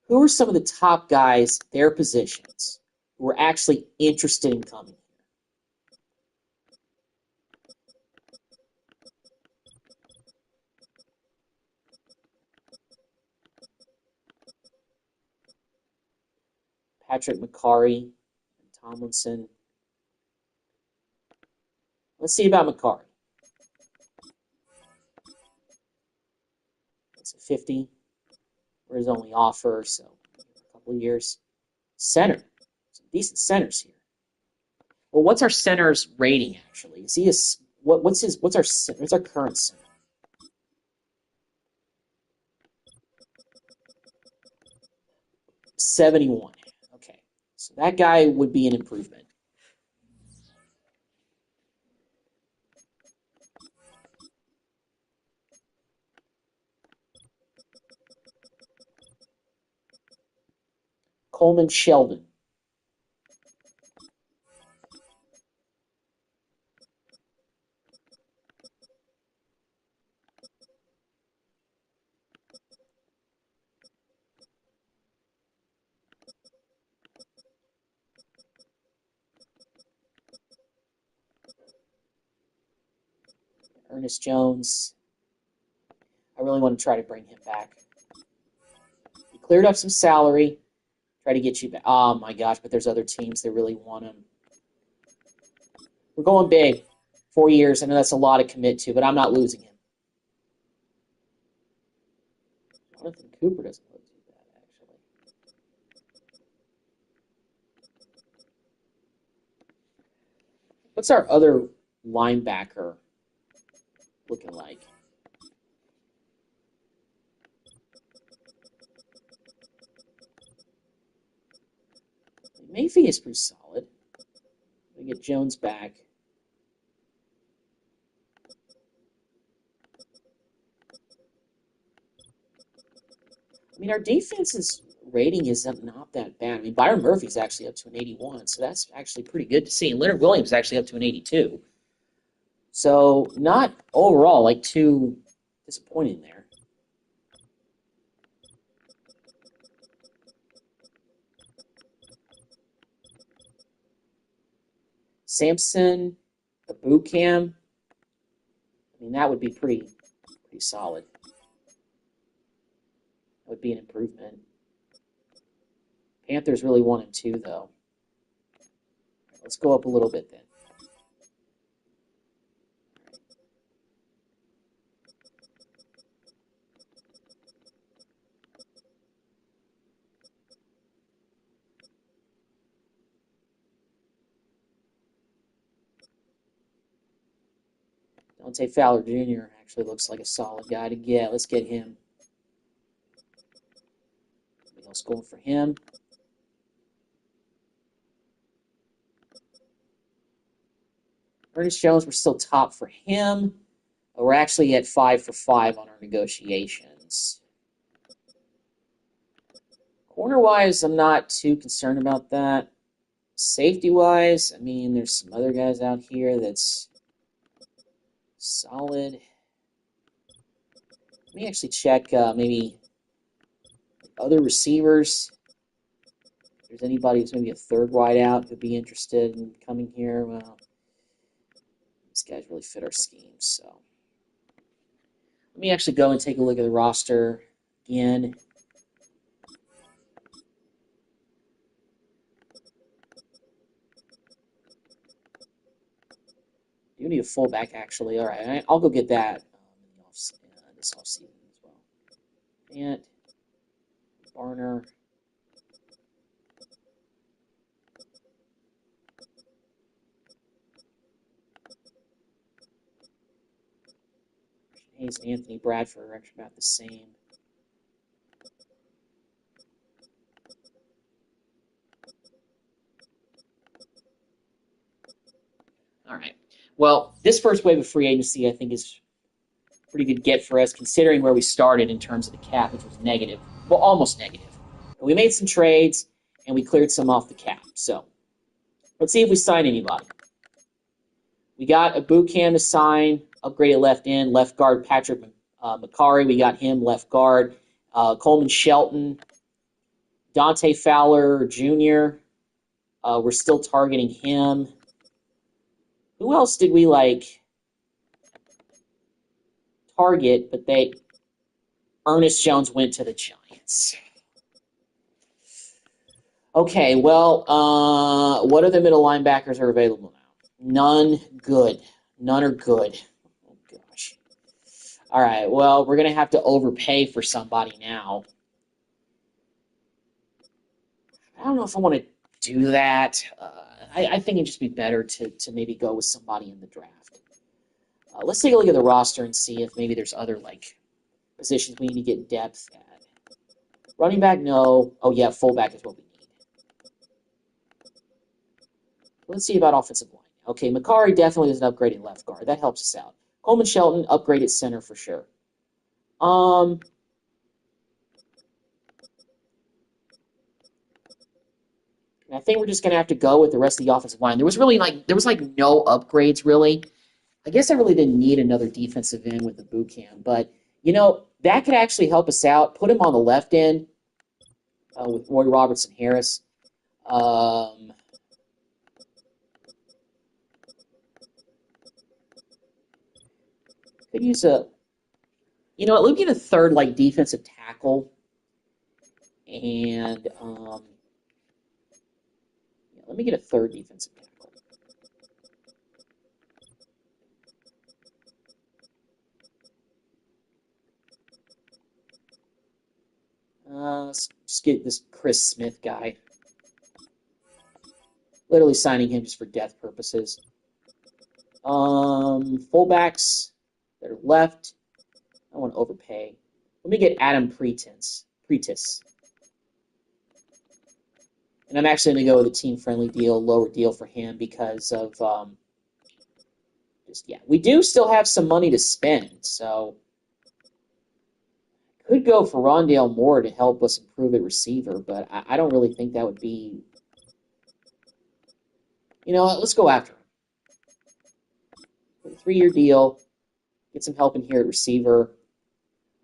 Speaker 1: who are some of the top guys, their positions, who are actually interested in coming here. Patrick McCarry, Tomlinson. Let's see about McCarry. It's a 50. Or his only offer, so a couple of years. Center. Some decent centers here. Well, what's our center's rating actually? Is he a what's our current center? 71. Okay. So that guy would be an improvement. Coleman Sheldon. Ernest Jones. I really want to try to bring him back. He cleared up some salary. Try to get you back. Oh my gosh, but there's other teams that really want him. We're going big. 4 years. I know that's a lot to commit to, but I'm not losing him. Jonathan Cooper doesn't look too bad, actually. What's our other linebacker looking like? Mayfield is pretty solid. We get Jones back. I mean, our defense's rating is not that bad. I mean, Byron Murphy's actually up to an 81, so that's actually pretty good to see. And Leonard Williams is actually up to an 82. So not overall like too disappointing there. Sampson, the boot camp. I mean, that would be pretty solid. That would be an improvement. Panthers really want him too, though. Let's go up a little bit then. Dante Fowler Jr. actually looks like a solid guy to get. Let's get him. Something else going for him. Ernest Jones, we're still top for him. We're actually at 5 for 5 on our negotiations. Corner-wise, I'm not too concerned about that. Safety-wise, I mean, there's some other guys out here that's solid. Let me actually check maybe other receivers. If there's anybody who's maybe a third wideout who'd be interested in coming here, well, these guys really fit our scheme, so. Let me actually go and take a look at the roster again. You need a fullback, actually. All right, I'll go get that this offseason as well. And Barner. Hayes and Anthony Bradford are actually about the same. All right. Well, this first wave of free agency, I think, is a pretty good get for us, considering where we started in terms of the cap, which was negative. Well, almost negative. We made some trades, and we cleared some off the cap. So let's see if we sign anybody. We got a boot camp to sign, upgraded left end, left guard Patrick McCarry. We got him, left guard. Coleman Shelton, Dante Fowler Jr. We're still targeting him. Who else did we target? But Ernest Jones went to the Giants. Okay, well, what other middle linebackers are available now? None good. None are good. Oh, gosh. All right, well, we're going to have to overpay for somebody now. I don't know if I want to do that. I think it'd just be better to maybe go with somebody in the draft. Let's take a look at the roster and see if maybe there's other, positions we need to get depth at. Running back, no. Oh, yeah, fullback is what we need. Let's see about offensive line. Okay, McCarry definitely is an upgraded left guard. That helps us out. Coleman Shelton, upgraded center for sure. I think we're just going to have to go with the rest of the offensive line. There was no upgrades, really. I guess I really didn't need another defensive end with the boot camp. But, that could actually help us out. Put him on the left end with Roy Robertson Harris. Could use let me get a third, defensive tackle. And let me get a third defensive tackle. Let's just get this Chris Smith guy. Literally signing him just for depth purposes. Fullbacks that are left. I don't want to overpay. Let me get Adam Pretis. And I'm actually going to go with a team-friendly deal, lower deal for him because of we do still have some money to spend, so could go for Rondale Moore to help us improve at receiver, but I don't really think that would be. Let's go after him. 3-year deal. Get some help in here at receiver.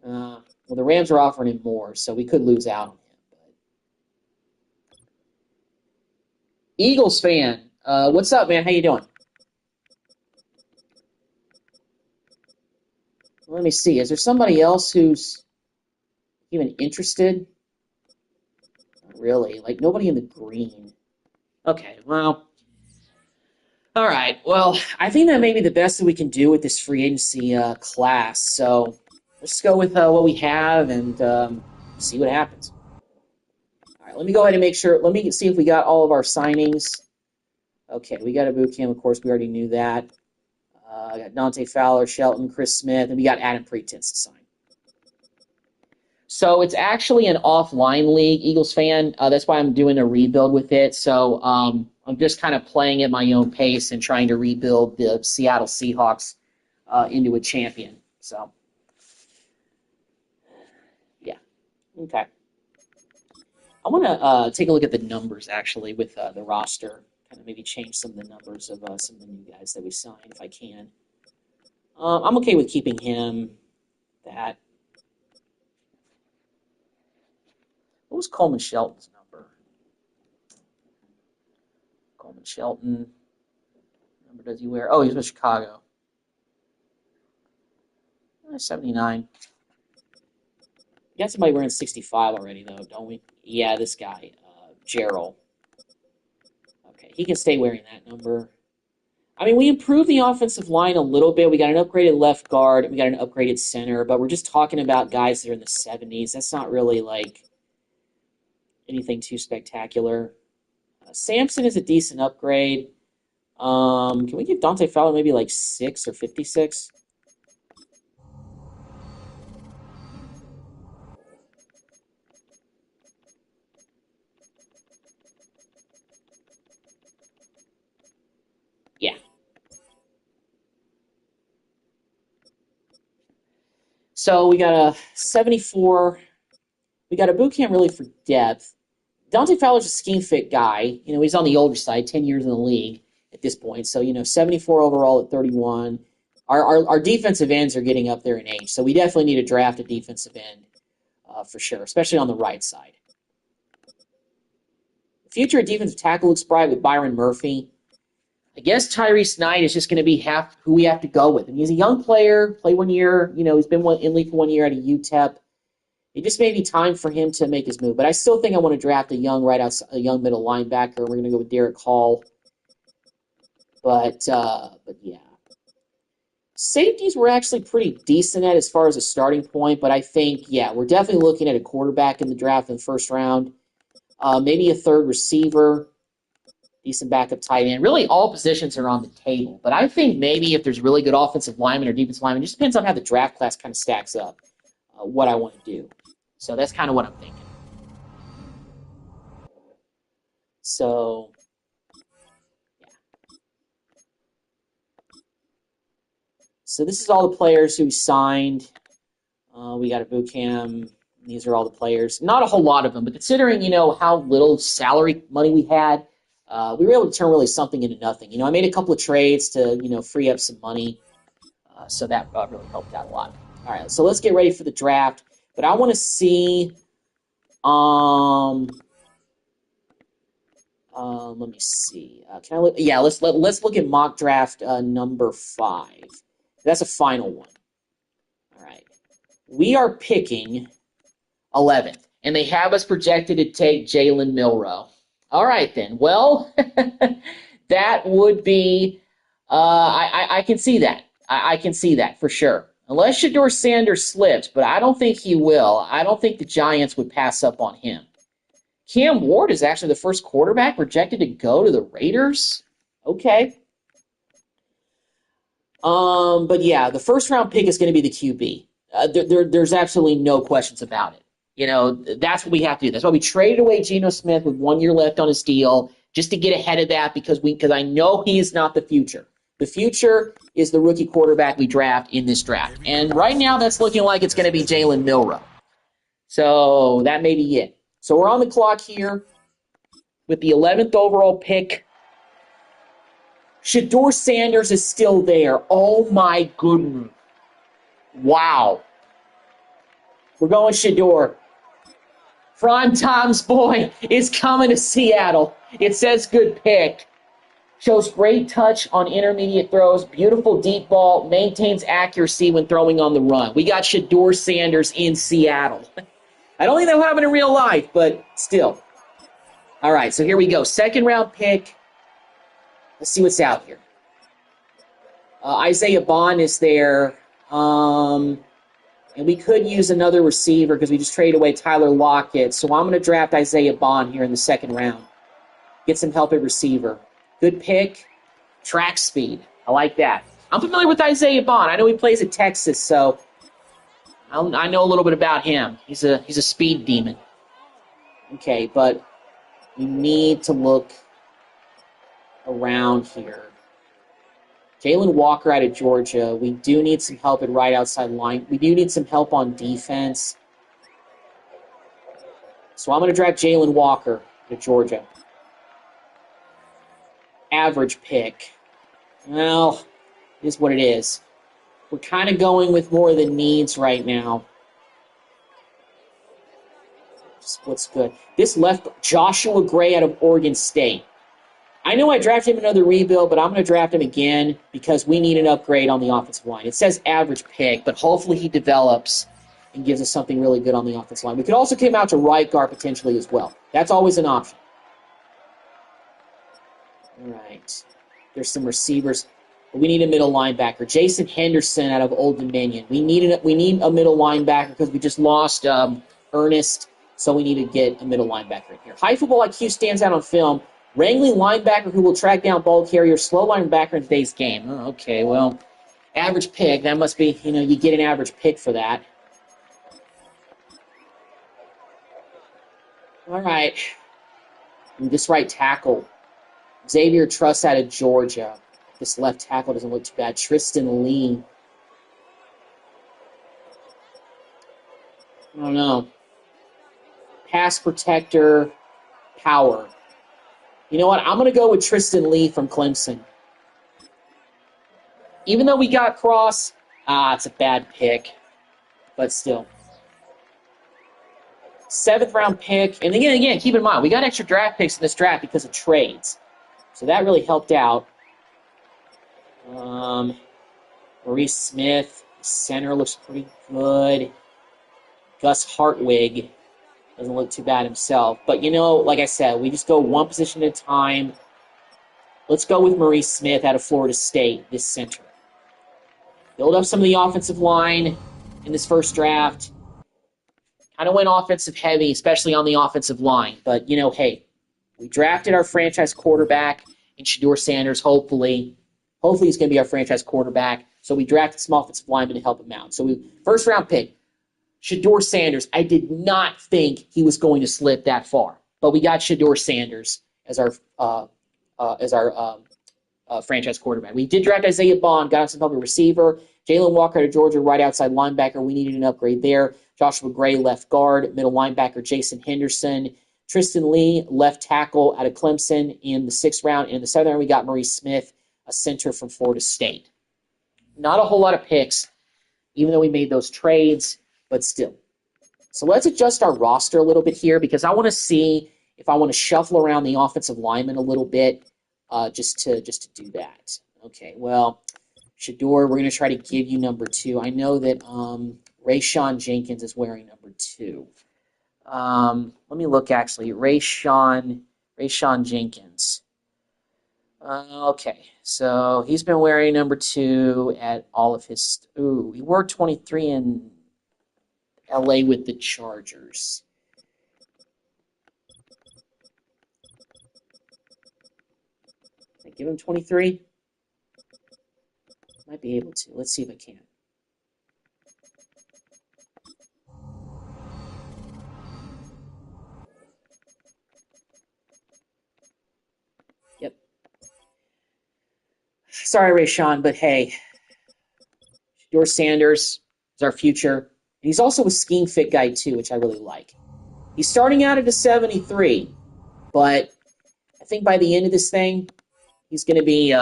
Speaker 1: Well, the Rams are offering him more, so we could lose out on him. But... Eagles fan, what's up, man? How you doing? Let me see. Is there somebody else who's even interested? Not really. Nobody in the green. Okay, well. All right. Well, I think that may be the best that we can do with this free agency class. So let's go with what we have and see what happens. All right. Let me go ahead and make sure. Let me see if we got all of our signings. Okay. We got a boot camp. Of course, we already knew that. I got Dante Fowler, Shelton, Chris Smith, and we got Adam Pretense to sign. So it's actually an offline league, Eagles fan. That's why I'm doing a rebuild with it. So I'm just kind of playing at my own pace and trying to rebuild the Seattle Seahawks into a champion. So, yeah. Okay. I want to take a look at the numbers, actually, with the roster. Kind of maybe change some of the numbers of some of the new guys that we signed, if I can. I'm okay with keeping him, that. What was Coleman Shelton's number? Coleman Shelton. What number does he wear? Oh, he's with Chicago. 79. We got somebody wearing 65 already, though, don't we? Yeah, this guy, Gerald. Okay, he can stay wearing that number. I mean, we improved the offensive line a little bit. We got an upgraded left guard. We got an upgraded center, but we're just talking about guys that are in the 70s. That's not really, anything too spectacular. Sampson is a decent upgrade. Can we give Dante Fowler maybe 6 or 56? Yeah. So we got a 74 We got a boot camp really for depth. Dante Fowler's a scheme fit guy. He's on the older side, 10 years in the league at this point. So, 74 overall at 31. Our defensive ends are getting up there in age. So we definitely need to draft a defensive end for sure, especially on the right side. The future of defensive tackle looks bright with Byron Murphy. I guess Tyrese Knight is just going to be who we have to go with. And he's a young player, played 1 year. He's been in league for 1 year at a UTEP. It just may be time for him to make his move. But I still think I want to draft a young middle linebacker. We're going to go with Derek Hall. But yeah. Safeties were actually pretty decent as far as a starting point. But I think, yeah, we're definitely looking at a quarterback in the draft in the first round. Maybe a third receiver. Decent backup tight end. Really, all positions are on the table. But I think maybe if there's really good offensive lineman or defensive lineman, it just depends on how the draft class kind of stacks up, what I want to do. So that's kind of what I'm thinking. So, yeah. So this is all the players who signed. We got a boot camp. These are all the players. Not a whole lot of them, but considering, how little salary money we had, we were able to turn really something into nothing. I made a couple of trades to, free up some money. So that really helped out a lot. All right, so let's get ready for the draft. But I want to see, let me see. Can I look? Yeah, let's look at mock draft number 5. That's a final one. All right. We are picking 11th, and they have us projected to take Jalen Milroe. All right, then. Well, that would be I can see that. I can see that for sure. Unless Shedeur Sanders slips, but I don't think he will. I don't think the Giants would pass up on him. Cam Ward is actually the first quarterback projected to go to the Raiders. Okay. But yeah, the first round pick is going to be the QB. There's absolutely no questions about it. That's what we have to do. That's why we traded away Geno Smith with 1 year left on his deal, just to get ahead of that because I know he is not the future. The future is the rookie quarterback we draft in this draft. And right now that's looking like it's going to be Jalen Milroe. So that may be it. So we're on the clock here with the 11th overall pick. Shedeur Sanders is still there. Oh my goodness. Wow. We're going Shedeur. Prime Time's boy is coming to Seattle. It says good pick. Shows great touch on intermediate throws, beautiful deep ball, maintains accuracy when throwing on the run. We got Shedeur Sanders in Seattle. I don't think that'll happen in real life, but still. All right, so here we go. Second round pick. Let's see what's out here. Isaiah Bond is there. And we could use another receiver because we just traded away Tyler Lockett. So I'm going to draft Isaiah Bond here in the second round. Get some help at receiver. Good pick. Track speed. I like that. I'm familiar with Isaiah Bond. I know he plays at Texas, so I know a little bit about him. He's a speed demon. Okay, but we need to look around here. Jalen Walker out of Georgia. We do need some help at right outside line. We do need some help on defense. So I'm going to draft Jalen Walker to Georgia. Average pick. Well, it is what it is. We're kind of going with more of the needs right now. Just what's good. This left Joshua Gray out of Oregon State. I know I drafted him in another rebuild, but I'm going to draft him again because we need an upgrade on the offensive line. It says average pick, but hopefully he develops and gives us something really good on the offensive line. We could also come out to right guard potentially as well. That's always an option. All right. There's some receivers. But we need a middle linebacker. Jason Henderson out of Old Dominion. We need a middle linebacker because we just lost Ernest, so we need to get a middle linebacker in here. High football IQ stands out on film. Wrangling linebacker who will track down ball carrier, slow linebacker in today's game. Oh, okay, well, average pick. That must be, you get an average pick for that. All right. And this right tackle. Xavier Truss out of Georgia. This left tackle doesn't look too bad. Tristan Lee. I don't know. pass protector, power. You know what? I'm going to go with Tristan Lee from Clemson. Even though we got Cross, it's a bad pick, but still. 7th round pick. And again, keep in mind, we got extra draft picks in this draft because of trades. So that really helped out. Maurice Smith, center, looks pretty good. Gus Hartwig doesn't look too bad himself. But, like I said, we just go one position at a time. Let's go with Maurice Smith out of Florida State, this center. Build up some of the offensive line in this first draft. Kind of went offensive heavy, especially on the offensive line. But, hey, we drafted our franchise quarterback in Shedeur Sanders, hopefully. Hopefully he's going to be our franchise quarterback. So we drafted some offensive linemen to help him out. So first round pick, Shedeur Sanders. I did not think he was going to slip that far. But we got Shedeur Sanders as our franchise quarterback. We did draft Isaiah Bond, got him some help at receiver. Jalen Walker out of Georgia, right outside linebacker. We needed an upgrade there. Joshua Gray, left guard. Middle linebacker, Jason Henderson. Tristan Lee, left tackle out of Clemson in the 6th round. And in the 7th round, we got Maurice Smith, a center from Florida State. Not a whole lot of picks, even though we made those trades, but still. So let's adjust our roster a little bit here because I want to see if I want to shuffle around the offensive linemen a little bit just to do that. Okay, well, Shedeur, we're going to try to give you number 2. I know that Rayshawn Jenkins is wearing number 2. Let me look, actually. Rayshawn Jenkins. Okay, so he's been wearing number 2 at all of his... he wore 23 in L.A. with the Chargers. Can I give him 23? Might be able to. Let's see if I can. Yep. Sorry, Rayshawn, but hey, Shedeur Sanders is our future. And he's also a scheme fit guy, too, which I really like. He's starting out at a 73, but I think by the end of this thing, he's going to be,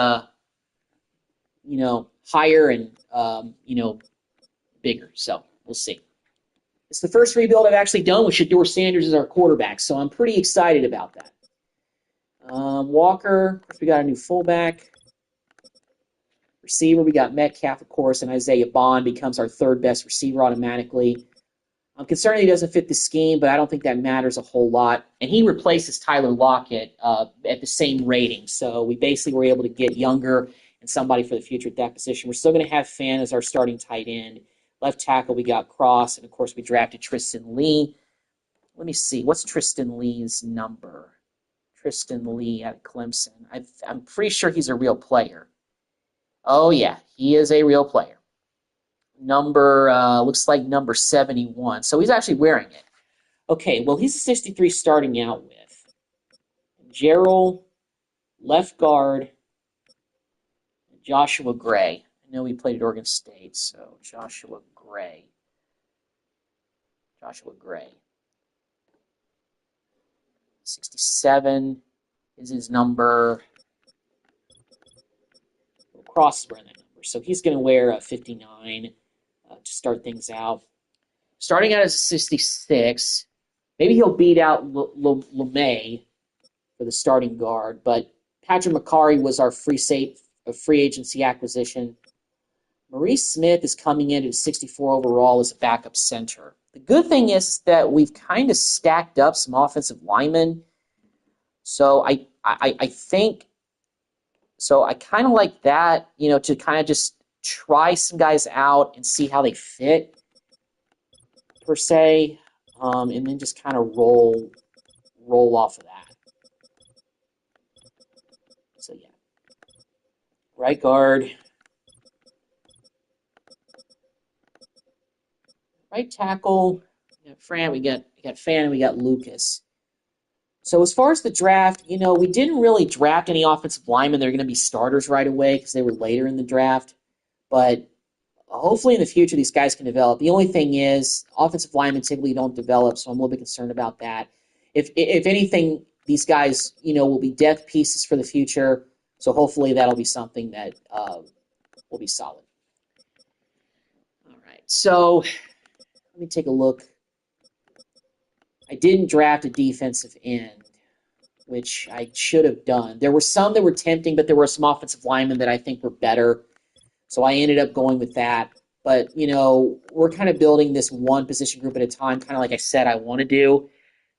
Speaker 1: higher and, bigger. So we'll see. It's the first rebuild I've actually done with Shedeur Sanders as our quarterback, so I'm pretty excited about that. Walker, of course, we got a new fullback. Receiver, we got Metcalf, of course, and Isaiah Bond becomes our 3rd best receiver automatically. I'm concerned he doesn't fit the scheme, but I don't think that matters a whole lot. And he replaces Tyler Lockett at the same rating. So we basically were able to get younger and somebody for the future at that position. We're still going to have Fan as our starting tight end. Left tackle, we got Cross. And, of course, we drafted Tristan Lee. Let me see. What's Tristan Lee's number? Tristan Lee at Clemson. I'm pretty sure he's a real player. Oh, yeah. He is a real player. Looks like number 71. So he's actually wearing it. Okay, well, he's a 63 starting out with. Gerald, left guard, Joshua Gray. I know he played at Oregon State, so Joshua Gray. 67 is his number. Cross is wearing that number. So he's going to wear a 59 to start things out. Starting out as a 66. Maybe he'll beat out LeMay for the starting guard, but Patrick McCarry was our free agency acquisition. Maurice Smith is coming in at 64 overall as a backup center. The good thing is that we've kind of stacked up some offensive linemen. So I think, so I kind of like that, to kind of just try some guys out and see how they fit, per se, and then just kind of roll off of that. So, yeah. Right guard. Right tackle, we got Fran, we got Fan, and we got Lucas. So as far as the draft, we didn't really draft any offensive linemen. They're going to be starters right away because they were later in the draft. But hopefully in the future these guys can develop. The only thing is offensive linemen typically don't develop, so I'm a little bit concerned about that. If anything, these guys, will be depth pieces for the future. So hopefully that'll be something that will be solid. All right, so let me take a look. I didn't draft a defensive end, which I should have done. There were some that were tempting, but there were some offensive linemen that I think were better. So I ended up going with that. But, we're kind of building this one position group at a time, kind of like I said I want to do.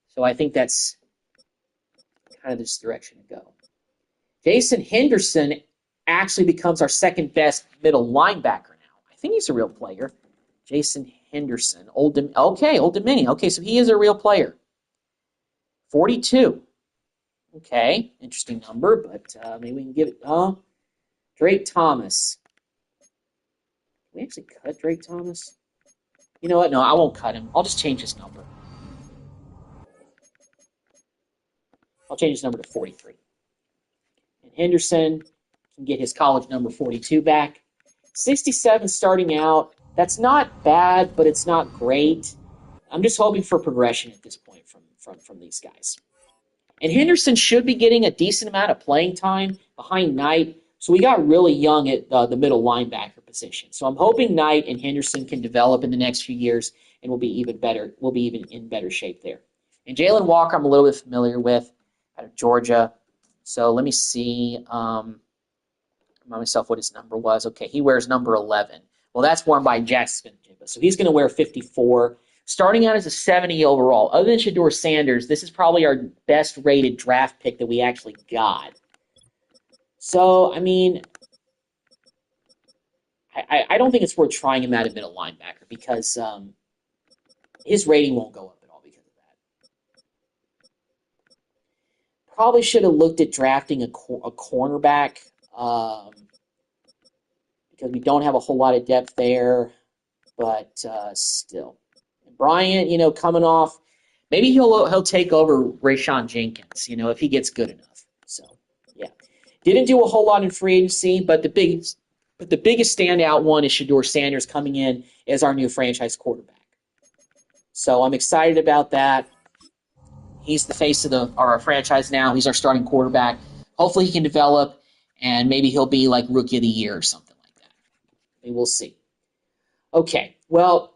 Speaker 1: So I think that's kind of this direction to go. Jason Henderson actually becomes our second best middle linebacker now. I think he's a real player. Jason Henderson. Old Dominion. Okay, so he is a real player. 42. Okay, interesting number, but maybe we can give it. Drake Thomas. Can we actually cut Drake Thomas? You know what? No, I won't cut him. I'll just change his number. I'll change his number to 43. And Henderson can get his college number 42 back. 67 starting out. That's not bad, but it's not great. I'm just hoping for progression at this point from these guys. And Henderson should be getting a decent amount of playing time behind Knight. So we got really young at the middle linebacker position. So I'm hoping Knight and Henderson can develop in the next few years and will be even better. We'll be even in better shape there. And Jalen Walker, I'm a little bit familiar with out of Georgia. So let me see. Remind myself what his number was. Okay, he wears number 11. Well, that's worn by Jackson Smith-Njigba. So he's going to wear 54. Starting out as a 70 overall. Other than Shedeur Sanders, this is probably our best rated draft pick that we actually got. So, I mean, I don't think it's worth trying him out at middle linebacker because his rating won't go up at all because of that. Probably should have looked at drafting a cornerback because we don't have a whole lot of depth there, but still. Bryant, coming off, maybe he'll take over Rayshawn Jenkins, if he gets good enough. So, yeah. Didn't do a whole lot in free agency, but the biggest standout one is Shedeur Sanders coming in as our new franchise quarterback. So I'm excited about that. He's the face of our franchise now. He's our starting quarterback. Hopefully he can develop, and maybe he'll be like Rookie of the Year or something like that. Maybe we'll see. Okay, well,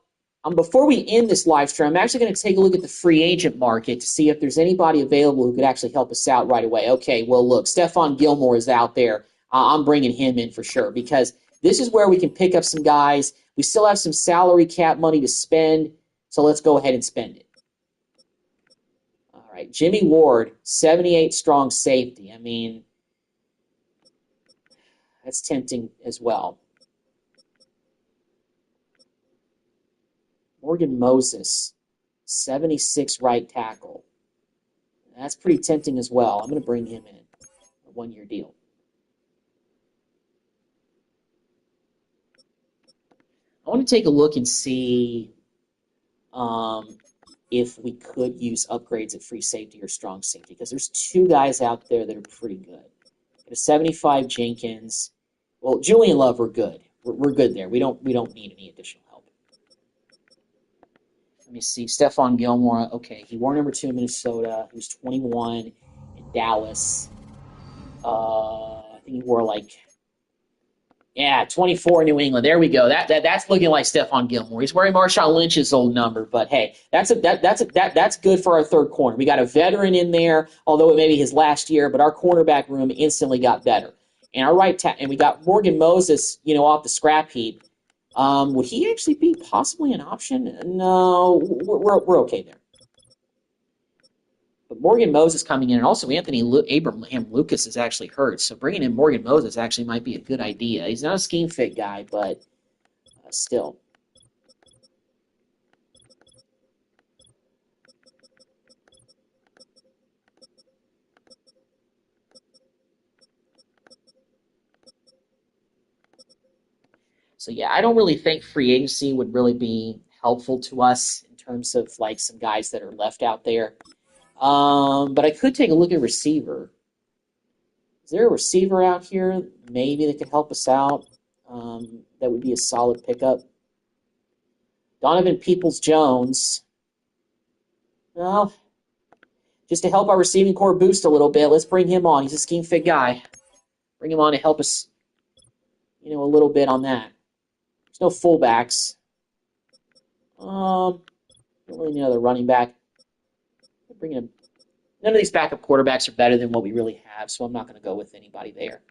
Speaker 1: before we end this live stream, I'm actually going to take a look at the free agent market to see if there's anybody available who could actually help us out right away. Okay, well, look, Stephon Gilmore is out there. I'm bringing him in for sure because this is where we can pick up some guys. We still have some salary cap money to spend, so let's go ahead and spend it. All right, Jimmy Ward, 78 strong safety. I mean, that's tempting as well. Morgan Moses, 76 right tackle. That's pretty tempting as well. I'm going to bring him in. A one-year deal. I want to take a look and see if we could use upgrades at free safety or strong safety because there's two guys out there that are pretty good. A 75 Jenkins. Well, Julian Love, we're good. We're good there. We don't need any additional help. Let me see. Stephon Gilmore. Okay, he wore number 2 in Minnesota. He was 21 in Dallas. I think he wore 24 in New England. There we go. That's looking like Stephon Gilmore. He's wearing Marshawn Lynch's old number, but hey, that's good for our third corner. We got a veteran in there, although it may be his last year, but our cornerback room instantly got better. And our and we got Morgan Moses, off the scrap heap. Would he actually be possibly an option? No, we're okay there. But Morgan Moses coming in, and also Abraham Lucas is actually hurt, so bringing in Morgan Moses actually might be a good idea. He's not a scheme fit guy, but still. So yeah, I don't really think free agency would really be helpful to us in terms of some guys that are left out there. But I could take a look at receiver. Is there a receiver out here maybe that could help us out? That would be a solid pickup. Donovan Peoples-Jones. Well, just to help our receiving core boost a little bit, let's bring him on. He's a scheme fit guy. Bring him on to help us, a little bit on that. There's no fullbacks. Don't really need another running back. Bring him. None of these backup quarterbacks are better than what we really have, so I'm not going to go with anybody there.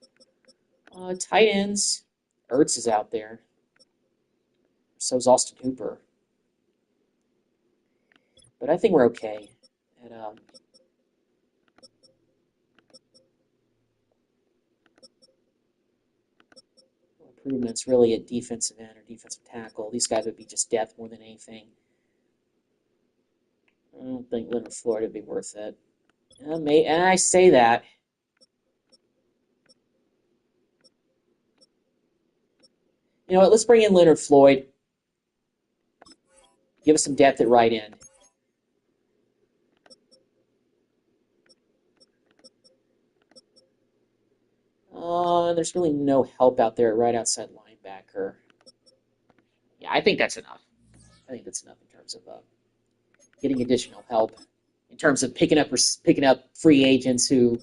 Speaker 1: Tight ends. Ertz is out there. So is Austin Hooper. But I think we're okay. At, improvements really at defensive end or defensive tackle. These guys would be just depth more than anything. I don't think Leonard Floyd would be worth it. And I say that. You know what? Let's bring in Leonard Floyd. Give us some depth at right end. There's really no help out there right outside linebacker. Yeah, I think that's enough. I think that's enough in terms of getting additional help. In terms of picking up free agents who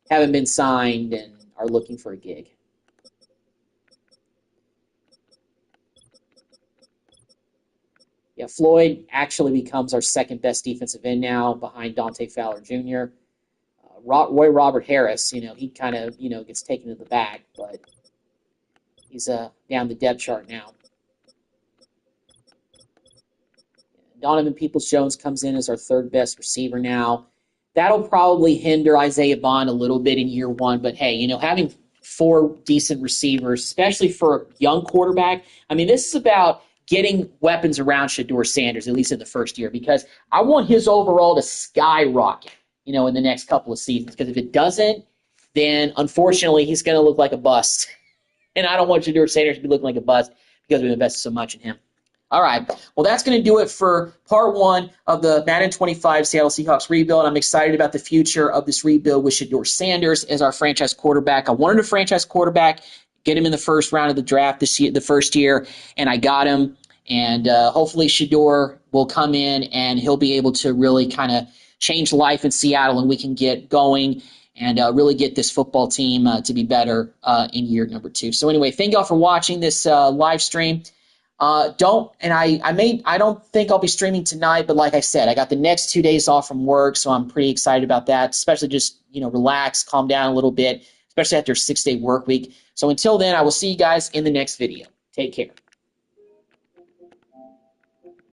Speaker 1: haven't been signed and are looking for a gig. Yeah, Floyd actually becomes our second best defensive end now, behind Dante Fowler Jr. Roy Robert Harris, he kind of, gets taken to the back, but he's down the depth chart now. Donovan Peoples-Jones comes in as our third best receiver now. That'll probably hinder Isaiah Bond a little bit in year one, but hey, having 4 decent receivers, especially for a young quarterback, I mean, this is about getting weapons around Shedeur Sanders, at least in the first year, because I want his overall to skyrocket, in the next couple of seasons, because if it doesn't, then unfortunately he's going to look like a bust. And I don't want Shedeur Sanders to be looking like a bust because we've invested so much in him. All right, well, that's going to do it for part 1 of the Madden 25 Seattle Seahawks rebuild. I'm excited about the future of this rebuild with Shedeur Sanders as our franchise quarterback. I wanted a franchise quarterback, get him in the first round of the draft this year, the first year, and I got him. And hopefully Shedeur will come in and he'll be able to really kind of change life in Seattle, and we can get going and really get this football team to be better in year number 2. So anyway, thank y'all for watching this live stream. I don't think I'll be streaming tonight, but like I said, I got the next 2 days off from work, so I'm pretty excited about that, especially just, relax, calm down a little bit, especially after a 6-day work week. So until then, I will see you guys in the next video. Take care.